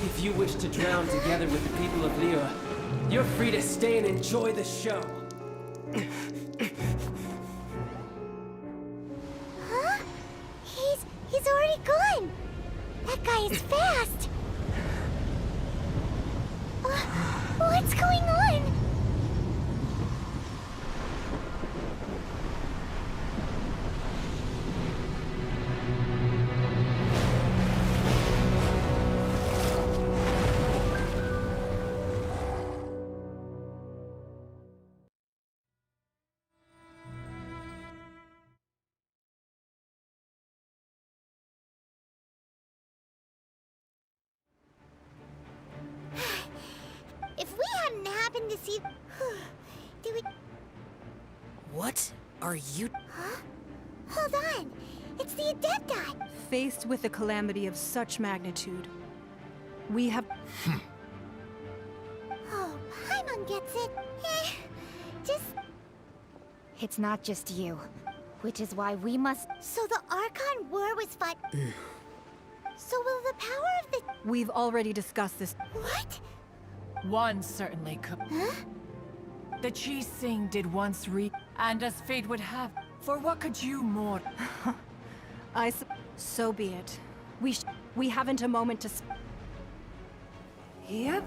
If you wish to drown together with the people of Liyue, you're free to stay and enjoy the show. Huh? He's already gone! That guy is fast! What's going on? If we hadn't happened to see... Do we... What are you... Huh? Hold on. It's the Adepti. Faced with a calamity of such magnitude, we have... Oh, Paimon gets it. Just... It's not just you, which is why we must... So the Archon War was fought... So will the power of the... We've already discussed this. What? One certainly could. Huh? The Chi Sing did once and as fate would have, for what could you more? So be it. We haven't a moment to... Yep.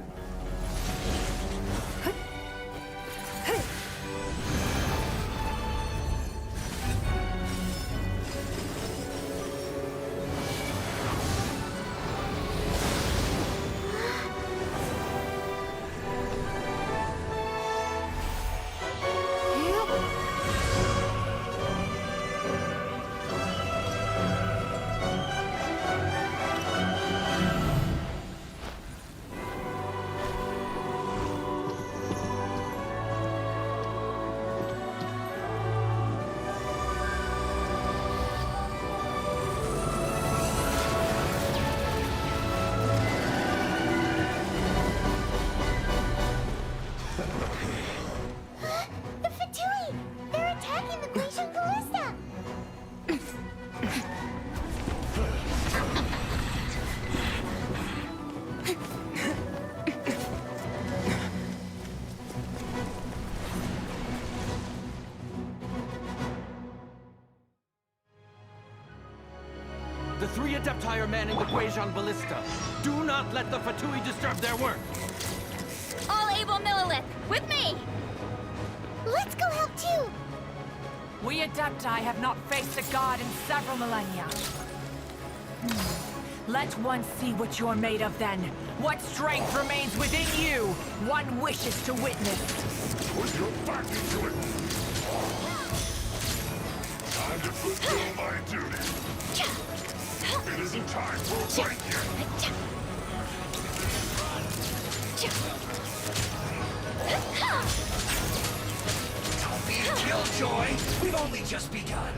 The three Adepti are manning the Guizhong Ballista. Do not let the Fatui disturb their work. All able Millilith, with me! Let's go help too! We Adepti have not faced a god in several millennia. Let one see what you're made of then. What strength remains within you, one wishes to witness. Put your back into it! duty. It isn't time for a fight yet. Don't be a killjoy. We've only just begun.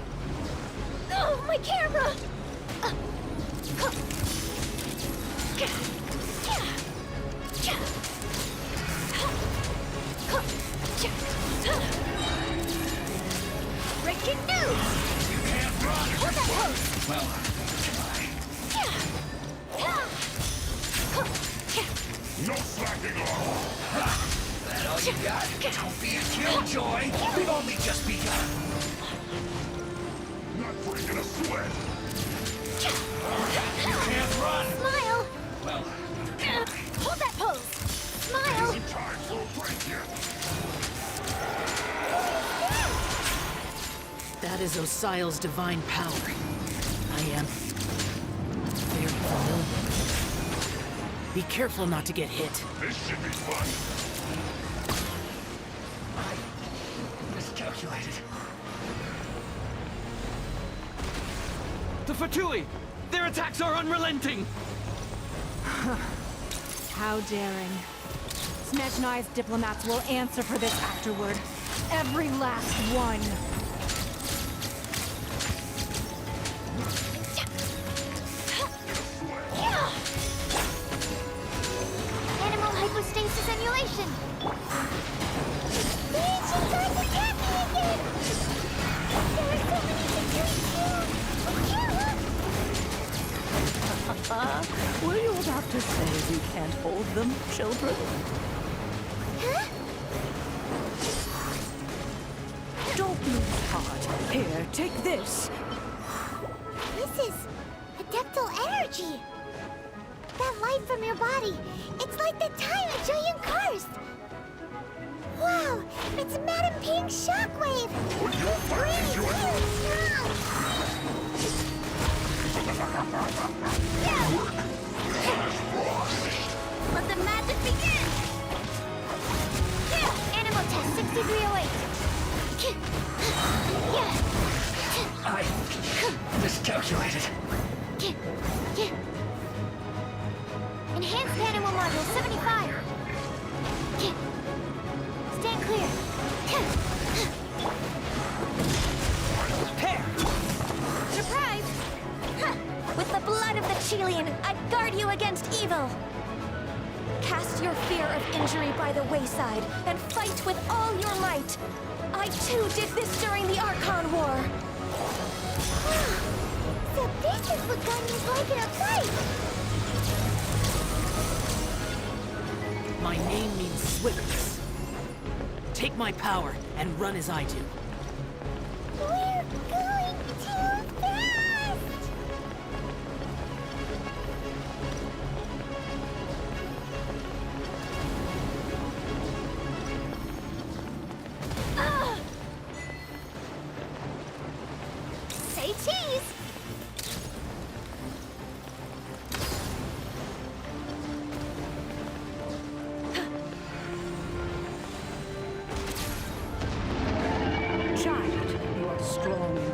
Oh, my camera! Breaking news! You can't run! Hold that pose! Well, No slacking off! that all you got? Don't be a killjoy. We've only just begun. Not breaking a sweat! You can't run! Smile! Well, Hold that pose! Smile! Isn't time for a break yet. That is Osial's divine power. I am very familiar. Be careful not to get hit. This should be fun. I miscalculated. The Fatui! Their attacks are unrelenting! How daring. Snezhnai's diplomats will answer for this afterward. Every last one. Animal hypostasis emulation! Man, she tried to attack me again! There are so many Fatui too! Were you about to say we can't hold them, children? Huh? Don't lose heart. Here, take this. This is adeptal energy! That light from your body, it's like the time of Julian Karst! Wow, it's Madame Pink's shockwave! This green is really strong! Let the magic begin! Animal test 6308! I miscalculated. Enhanced animal module 75! Stand clear! Prepare! Surprise! With the blood of the Chilean, I guard you against evil! Cast your fear of injury by the wayside and fight with all your might. I too did this during the Archon War. So this is what Gunny's like in a fight! My name means swiftness. Take my power and run as I do. We're going too fast! Say cheese!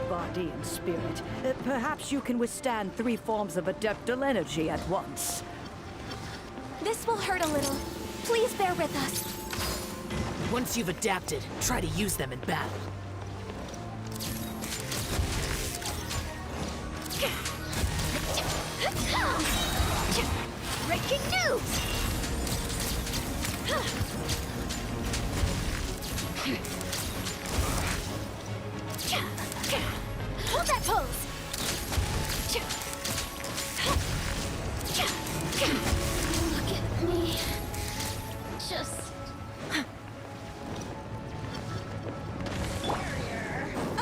Body and spirit. Perhaps you can withstand 3 forms of adeptal energy at once. This will hurt a little. Please bear with us. Once you've adapted, try to use them in battle. Breaking news! Hold that pose! Look at me. Just...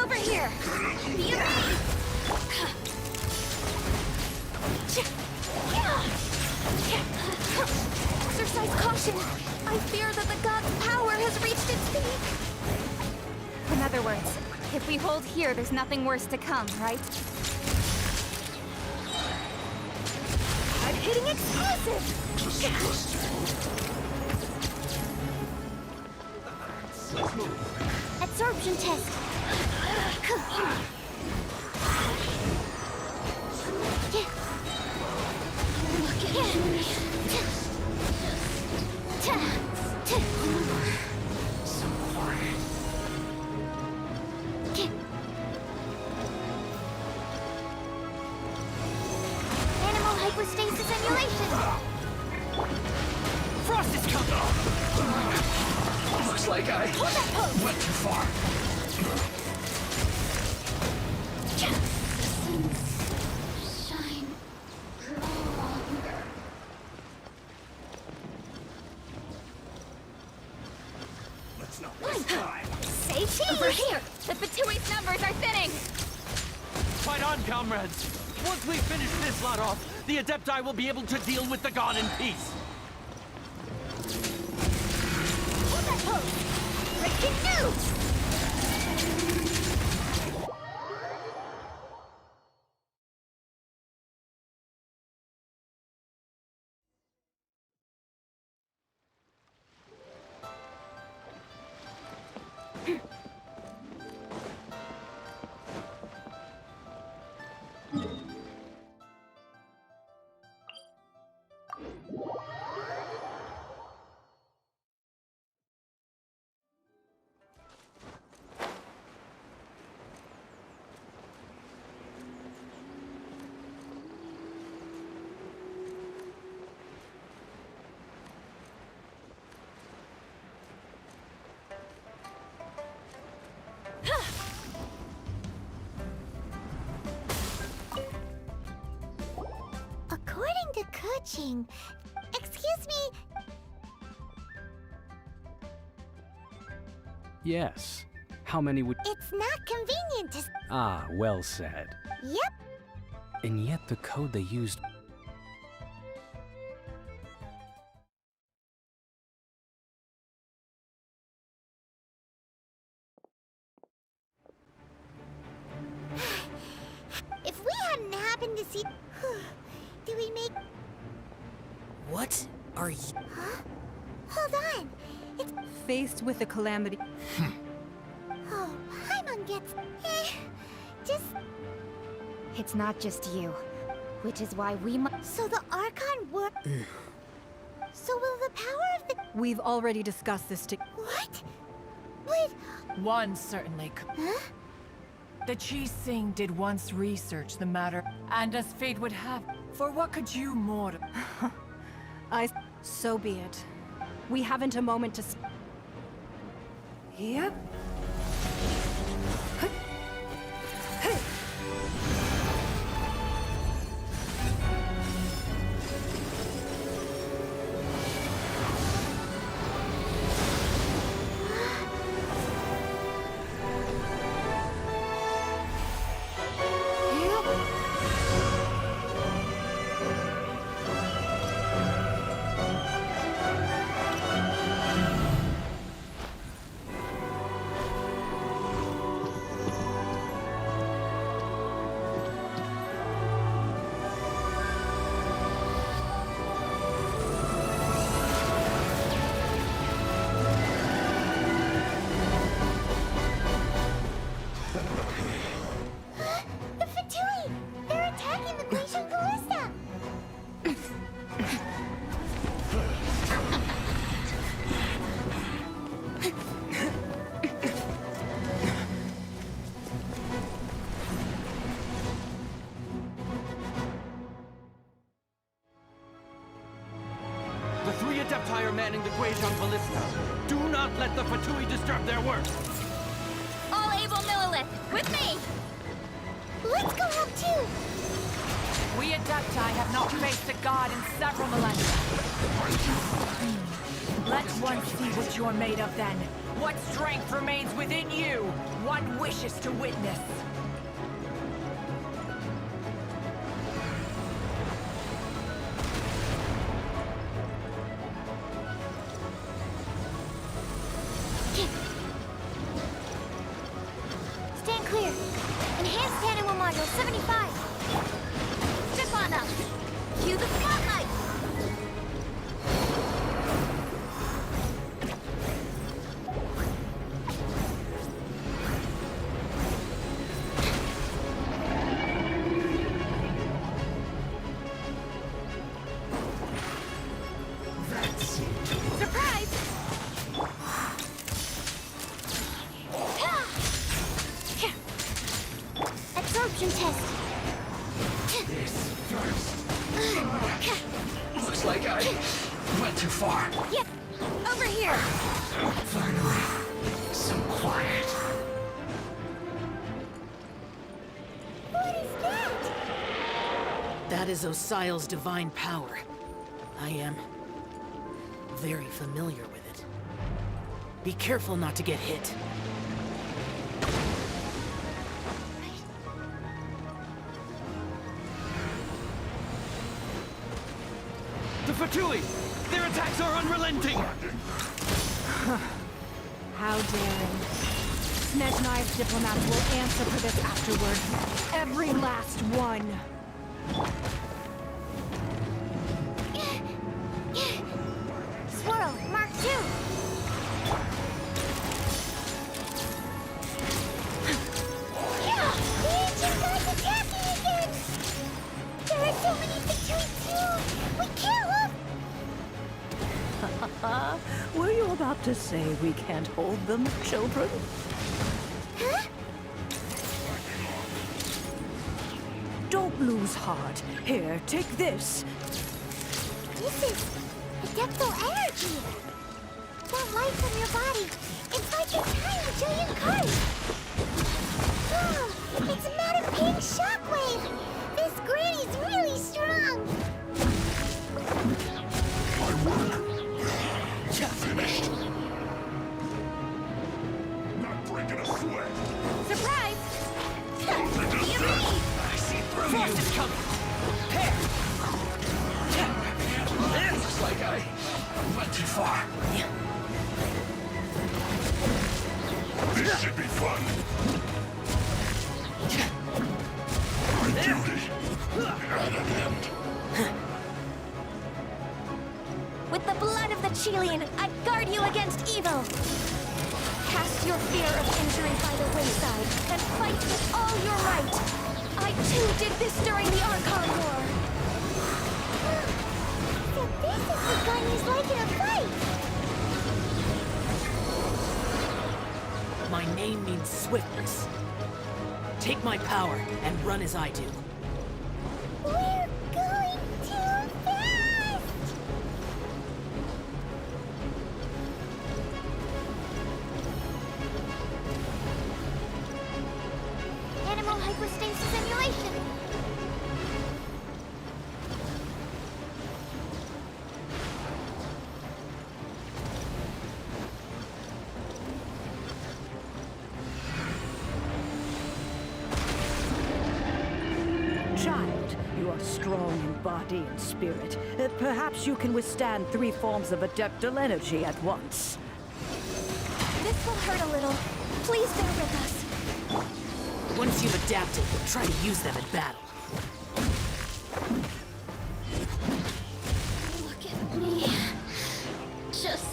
Over here! Be amazed! Exercise caution. I fear that the god's power has reached its peak. In other words, if we hold here, there's nothing worse to come, right? I'm hitting explosive! Absorption test. Animal hypostasis emulation. Frost is coming! Looks like I went too far. Shine. Let's not waste time. Say cheese! Over here! The Fatui's numbers are thinning! Fight on, comrades! Once we finish this lot off, the Adepti will be able to deal with the god in peace. Hold that pose! Breaking news! According to coaching, excuse me, Yes. How many would... it's not convenient to... Ah, well said. Yep. And yet the code they used... If we hadn't happened to see... Do we make... What are you? Huh? Hold on. It's... Faced with a calamity. Oh, Paimon gets... just... It's not just you, which is why we must... So the Archon work... So will the power of the... We've already discussed this to... What? Wait... One certainly could. Huh? The Chi Sing did once research the matter, and as fate would have, for what could you more... So be it. We haven't a moment to... Yep. The three Adepti are manning the Genshin ballista. Do not let the Fatui disturb their work. All able Millilith, with me! Let's go help too! We Adepti have not faced a god in several millennia. Let one see what you're made of then. What strength remains within you? One wishes to witness. Stand clear. Enhanced Animal Module 75. Step on up. Cue the spotlight. perception test. This first. Looks like I went too far. Yep, over here. Finally, some quiet. What is that? That is Osial's divine power. I am very familiar with it. Be careful not to get hit. The Fatui! Their attacks are unrelenting! How daring. Snezhnai's diplomats will answer for this afterward. Every last one. Swirl, Mark 2. Yeah, the ancient god's attacking again! There are so many Fatui too! We kill them! Were you about to say we can't hold them, children? Huh? Don't lose heart. Here, take this. This is adeptal energy! That light from your body, it's like you're trying a jillion cards! Oh, it's a matter pink shockwave! This granny's really strong! My work finished. Not breaking a sweat. Surprise! You read! I see through you! Frost is coming! Pair! Looks like I went too far. This should be fun. My duty at an end. With the blood of the Chilean, I guard you against evil! Cast your fear of injury by the wayside, and fight with all your might! I too did this during the Archon War! So this is what Ganya's like in a fight! My name means swiftness. Take my power and run as I do. We're going too fast! Animal hypostasis simulation! Child, you are strong in body and spirit. Perhaps you can withstand 3 forms of adeptal energy at once. This will hurt a little. Please bear with us. Once you've adapted, try to use them in battle. Look at me. Just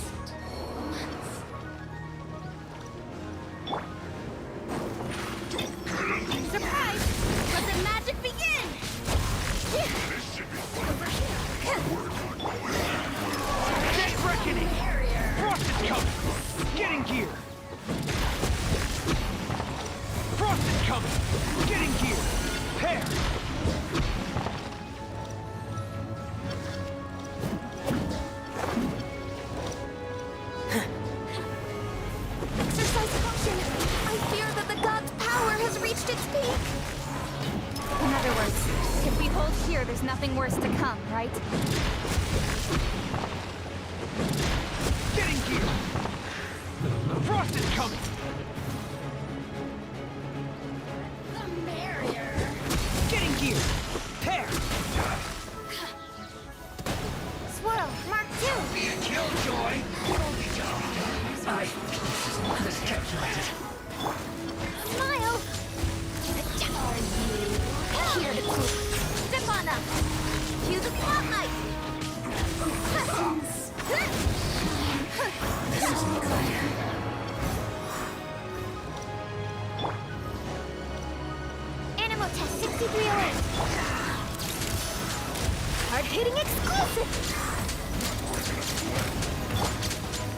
surprise! Let the magic begin! Death Reckoning! Frost is coming! Get in gear! Frost is coming! Get in gear! Pair! Exercise caution. I fear that the god's power has reached its peak. In other words, if we hold here, there's nothing worse to come, right? Get in gear! Frost is coming! the merrier! Get in gear! Pair! Swirl, Mark 2! Be a killjoy! I miscalculated. Smile! Are you here to step on up? Cue the spotlight! This isn't good. Animal test 6308. Hard hitting exclusive.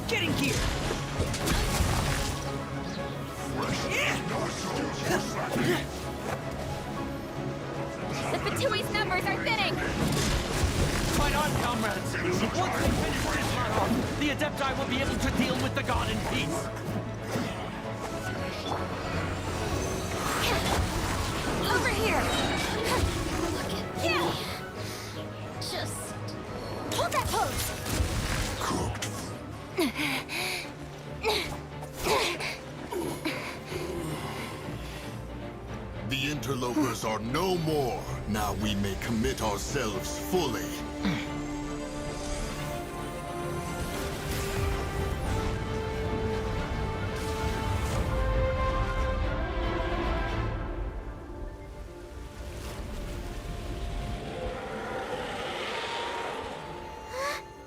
Get in gear! comrades! Once we finish this lot off, the Adepti will be able to deal with the god in peace! Over here! Look at you! Just hold that pose! The interlopers are no more. Now we may commit ourselves fully.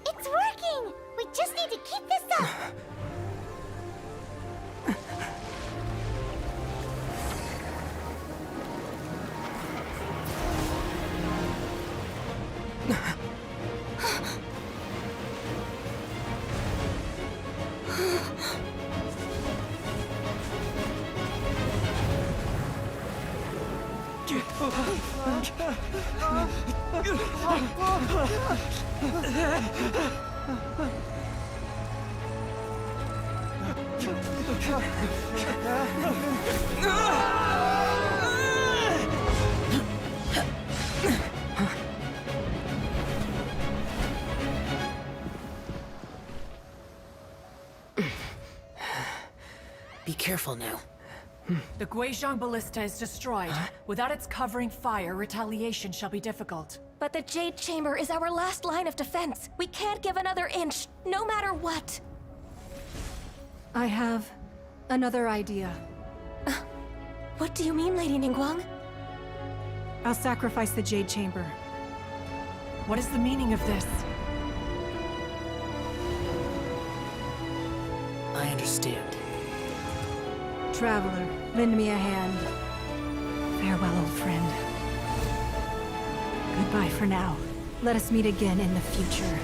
It's working! We just need to keep this up! Be careful now. The Guizhong ballista is destroyed. Without its covering fire, retaliation shall be difficult. But the Jade Chamber is our last line of defense. We can't give another inch, no matter what. I have another idea. What do you mean, Lady Ningguang? I'll sacrifice the Jade Chamber. What is the meaning of this? I understand. Traveler, lend me a hand. Farewell, old friend. Goodbye for now. Let us meet again in the future.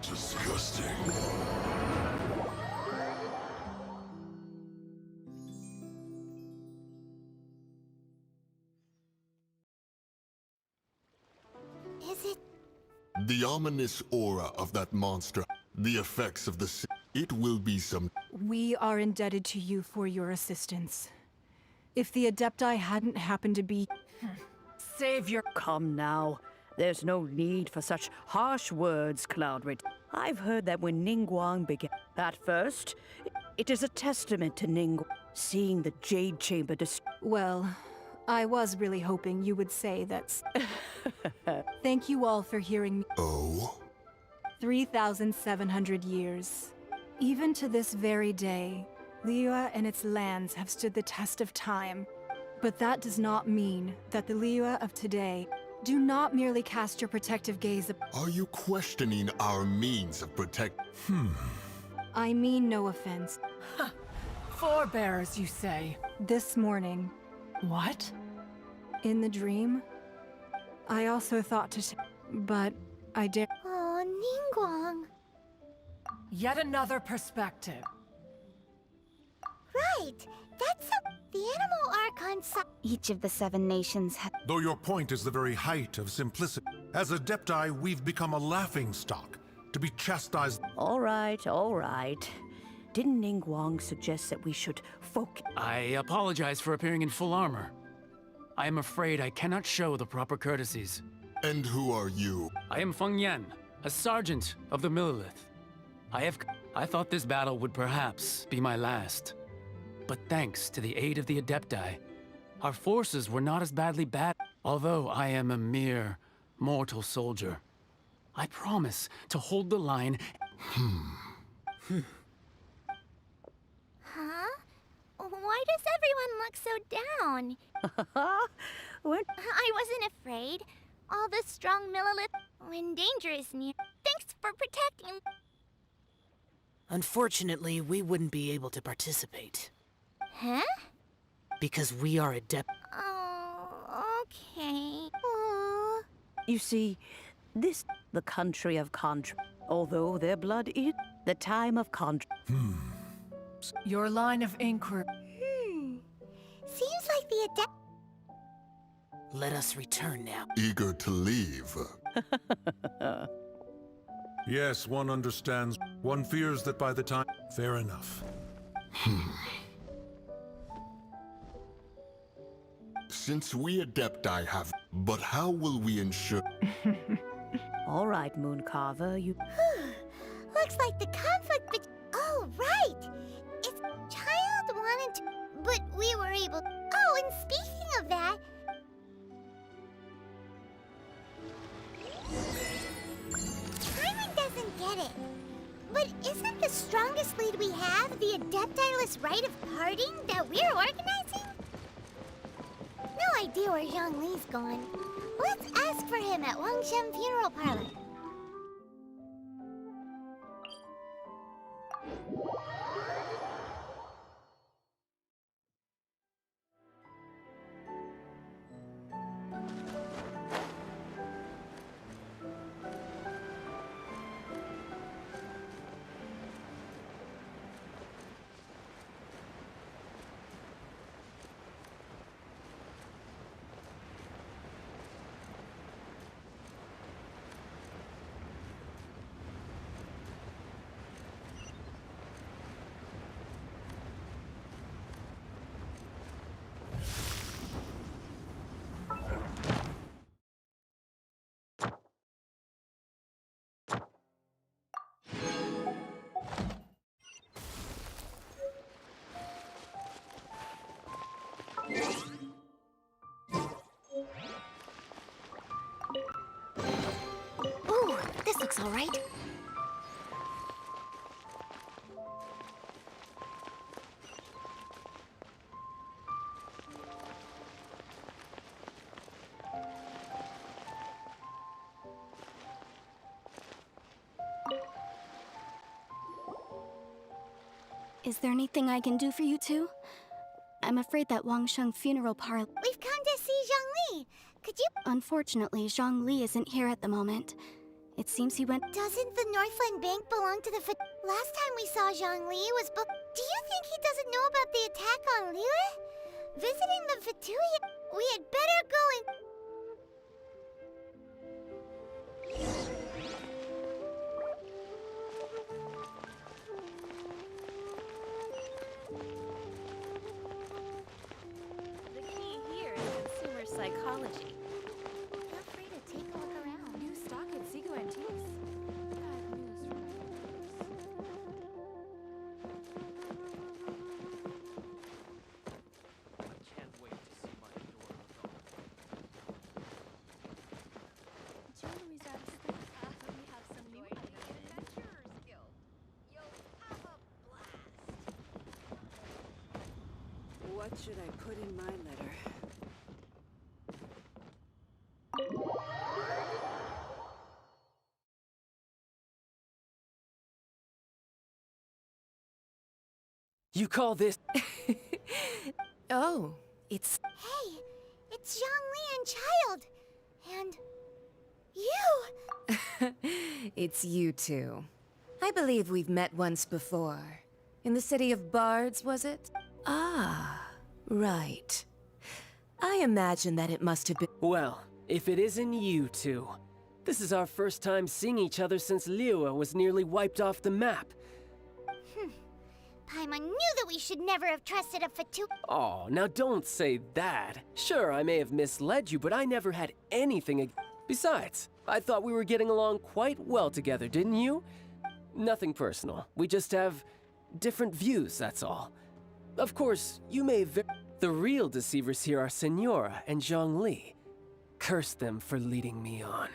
Disgusting. Is it? The ominous aura of that monster, the effects of the it will be some. We are indebted to you for your assistance. If the Adepti hadn't happened to be... Savior! Come now. There's no need for such harsh words, Cloudred. I've heard that when Ningguang began... At first, it is a testament to Ningguang, seeing the Jade Chamber Well, I was really hoping you would say that's... Thank you all for hearing me. Oh? 3,700 years. Even to this very day, Liyue and its lands have stood the test of time. But that does not mean that the Liyue of today do not merely cast your protective gaze upon... Are you questioning our means of protect... I mean no offense. Forebears, you say? This morning... What? In the dream, I also thought to... But I dare... Oh, Ningguang. Yet another perspective. Right. That's the animal Archon saw. Each of the 7 nations have... Though your point is the very height of simplicity. As Adepti, we've become a laughingstock, to be chastised. All right. Didn't Ningguang suggest that we should focus... I apologize for appearing in full armor. I am afraid I cannot show the proper courtesies. And who are you? I am Feng Yan, a sergeant of the Millelith. I thought this battle would perhaps be my last. But thanks to the aid of the Adepti, our forces were not as badly although I am a mere mortal soldier. I promise to hold the line. Why does everyone look so down? What? I wasn't afraid. All the strong Millilith when danger is near. Thanks for protecting. Unfortunately, we wouldn't be able to participate. Huh? Because we are adept. Oh, okay. Aw. You see, this the country of Contra. Although their blood is the time of Contra. Your line of inquiry. Seems like the adept. Let us return now. Eager to leave. Yes, one understands. One fears that by the time... Fair enough. Since we Adepti have... But how will we ensure... All right, Mooncarver, you... Looks like the conflict Oh, right! It's child wanted to... But we were able... Oh, and speaking of that... Simon doesn't get it. But isn't the strongest lead we have the Adeptiless rite of parting that we're organizing? No idea where Zhongli's gone. Let's ask for him at Wangshen Funeral Parlor. Ooh, this looks all right. Is there anything I can do for you two? I'm afraid that Wangsheng Funeral Parlor... We've come to see Zhongli. Could you... Unfortunately, Zhongli isn't here at the moment. It seems he went... Doesn't the Northland Bank belong to the... Last time we saw Zhongli was... Do you think he doesn't know about the attack on Liyue? Visiting the Vituian... We had better go and... The key here is consumer psychology. Feel free to take a look around. New stock at Seago Antiques. I can't wait to see my adorable daughter. Jewelry's out of stock. We have some new Adventurers Guild. You'll have a blast. What should I put in my letter? You call this... Oh, it's... Hey, it's Zhongli and Child. And... you! It's you two. I believe we've met once before. In the City of Bards, was it? Ah, right. I imagine that it must have been... Well, if it isn't you two. This is our first time seeing each other since Liyue was nearly wiped off the map. Paimon knew that we should never have trusted a Fatu. Oh, now don't say that. Sure, I may have misled you, but I never had anything Besides, I thought we were getting along quite well together, didn't you? Nothing personal. We just have different views, that's all. Of course, you may the real deceivers here are Senora and Zhongli. Curse them for leading me on.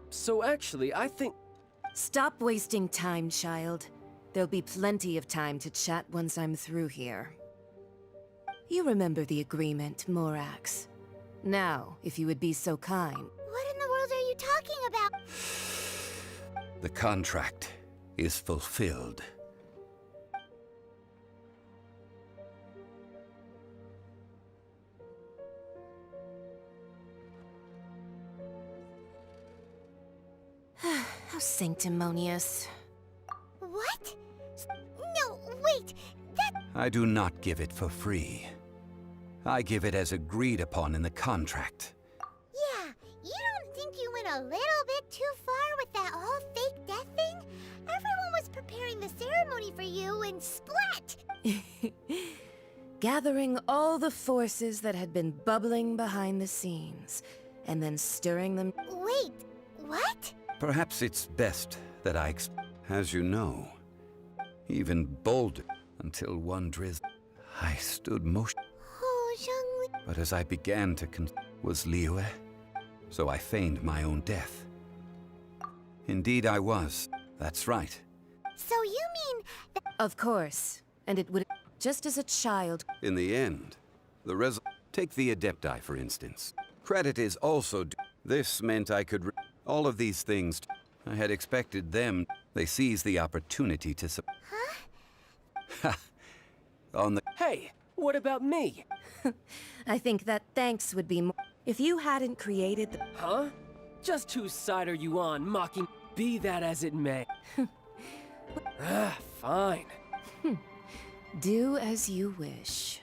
So actually, I think... Stop wasting time, child. There'll be plenty of time to chat once I'm through here. You remember the agreement, Morax. Now, if you would be so kind. What in the world are you talking about? The contract is fulfilled. How sanctimonious. What? No, wait! I do not give it for free. I give it as agreed upon in the contract. Yeah, you don't think you went a little bit too far with that whole fake death thing? Everyone was preparing the ceremony for you and splat! Gathering all the forces that had been bubbling behind the scenes, and then stirring them. Wait, what? Perhaps it's best that as you know, even bolder until one drizzle, I stood motion. Oh, Zhongli. But as I began to was Liyue, so I feigned my own death. Indeed I was. That's right. So you mean that— Of course, and it would just as a child. In the end, the take the Adepti, for instance. Credit is also this meant I could all of these things. I had expected them. They seized the opportunity to Huh? on the— Hey, what about me? I think that thanks would be more if you hadn't created the— Huh? Just whose side are you on, mocking? Be that as it may. Fine. Do as you wish.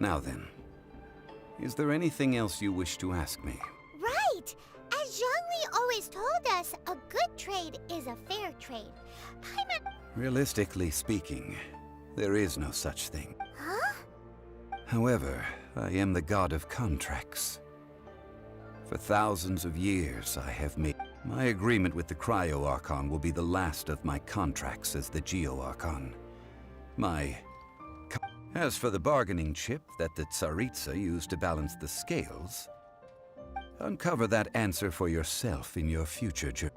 Now then, is there anything else you wish to ask me? Right! As Zhongli always told us, a good trade is a fair trade. Paimon— Realistically speaking, there is no such thing. Huh? However, I am the god of contracts. For thousands of years, I have made— My agreement with the Cryo-Archon will be the last of my contracts as the Geo-Archon. As for the bargaining chip that the Tsaritsa used to balance the scales, uncover that answer for yourself in your future journey.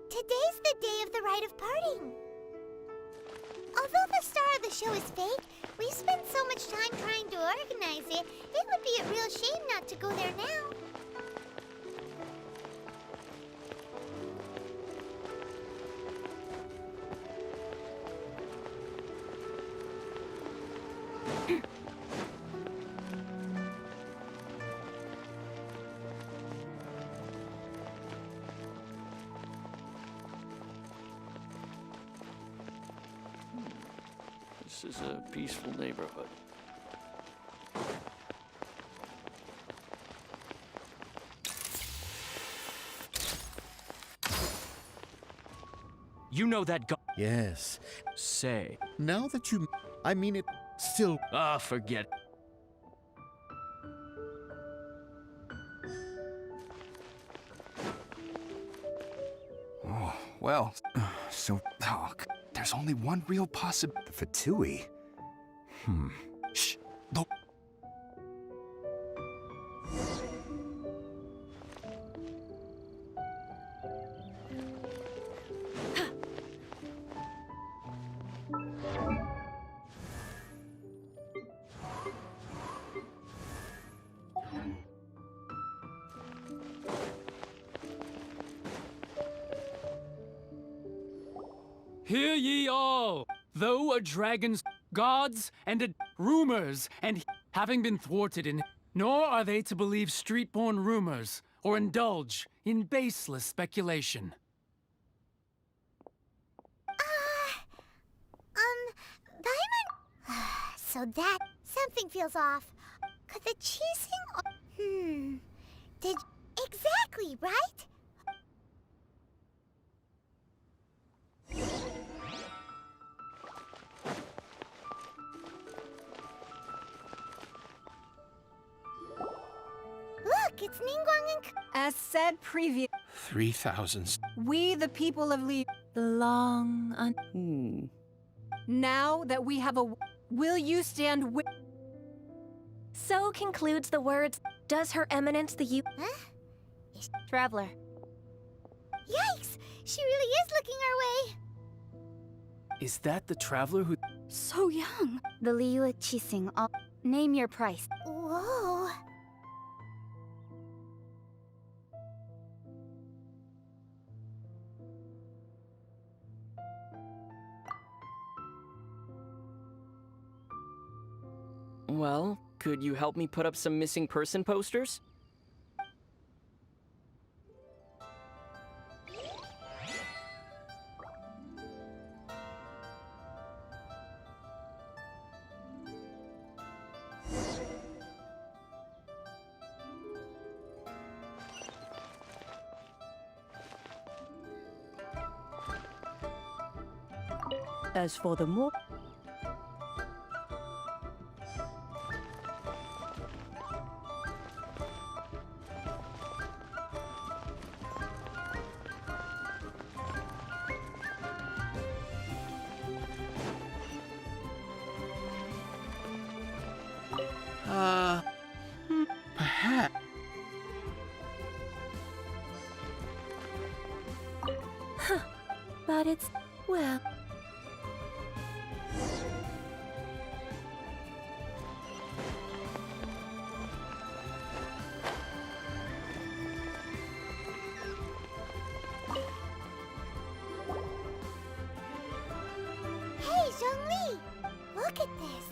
Today's the day of the rite of parting. Although the star of the show is fake, we spent so much time trying to organize it, it would be a real shame not to go there now. This is a peaceful neighborhood. You know that guy. Yes. Say. Now that you... I mean it still... Ah, forget. Oh, well, so... there's only one real possibility. The Fatui? Shh. Look. Hear ye all! Though a dragon's gods and rumors, and having been thwarted in, nor are they to believe street-born rumors or indulge in baseless speculation. Paimon? So that... something feels off. Could the cheesing... Did... Exactly, right? It's Ningguang and... As said previous, 3,000. we the people of Liyue, now that we have a... Will you stand with... So concludes the words, does Her Eminence the Huh? Traveler. Yikes! She really is looking our way! Is that the traveler who... So young. The Liyue Qixing. Name your price. Whoa! Well, could you help me put up some missing person posters? As for the more... Perhaps. But it's, well... Hey, Zhongli! Look at this!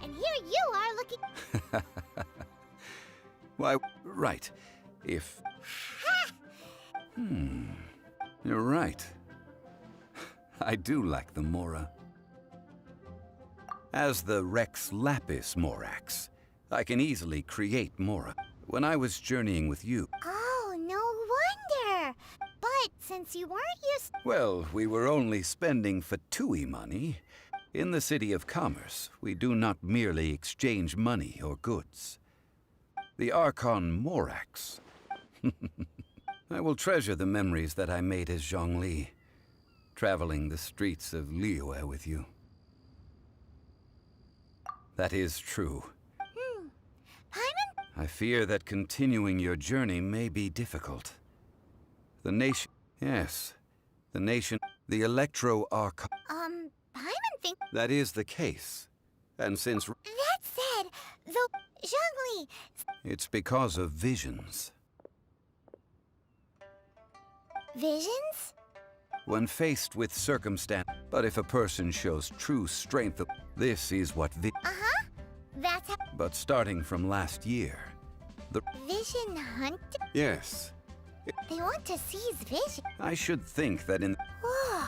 And here you are looking... Why, right. If... You're right. I do lack the Mora. As the Rex Lapis Morax, I can easily create Mora. When I was journeying with you... Oh, no wonder! But since you weren't used... Well, we were only spending Fatui money. In the City of Commerce, we do not merely exchange money or goods. The Archon Morax. I will treasure the memories that I made as Zhongli, traveling the streets of Liyue with you. That is true. Paimon? I fear that continuing your journey may be difficult. The nation... Yes. The nation... The Electro-Archon... Paimon think... That is the case. And since... That said, though, Zhongli... It's because of visions. Visions? When faced with circumstance... But if a person shows true strength... This is what Uh-huh. That's how... But starting from last year... The... Vision hunt? Yes. They want to seize vision. I should think that in... Whoa.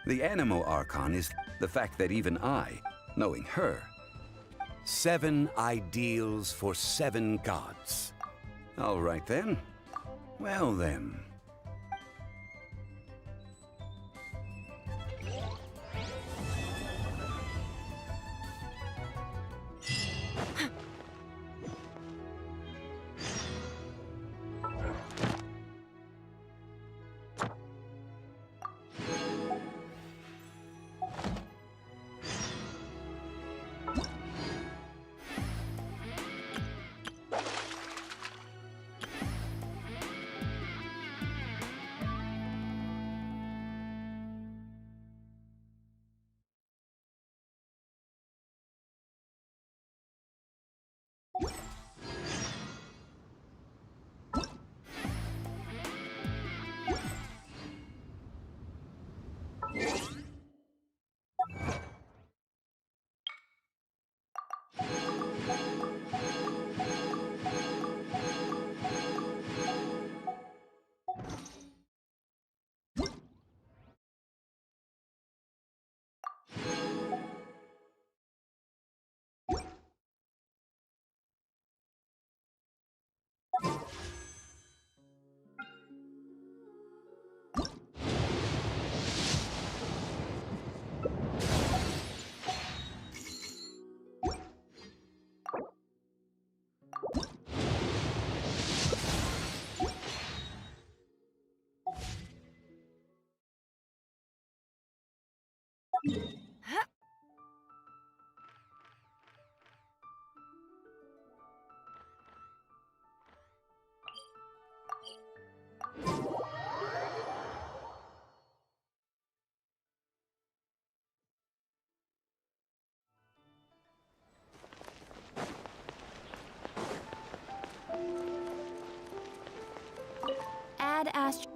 The Animo Archon is the fact that even I, knowing her... 7 ideals for 7 gods. All right then. Well then. had asked...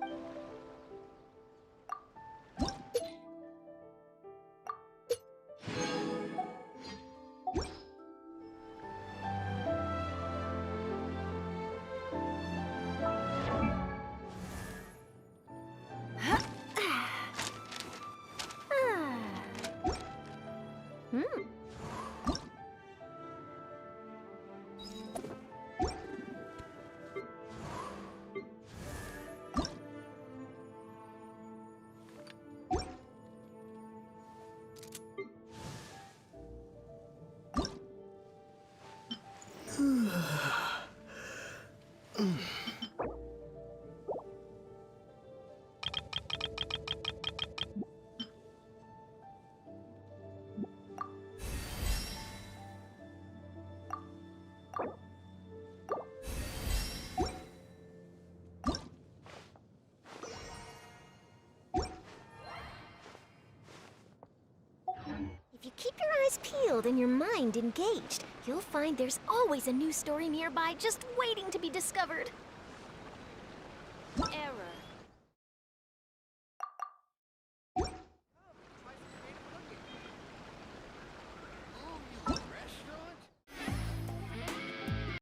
If you keep your eyes peeled and your mind engaged, you'll find there's always a new story nearby just waiting to be discovered.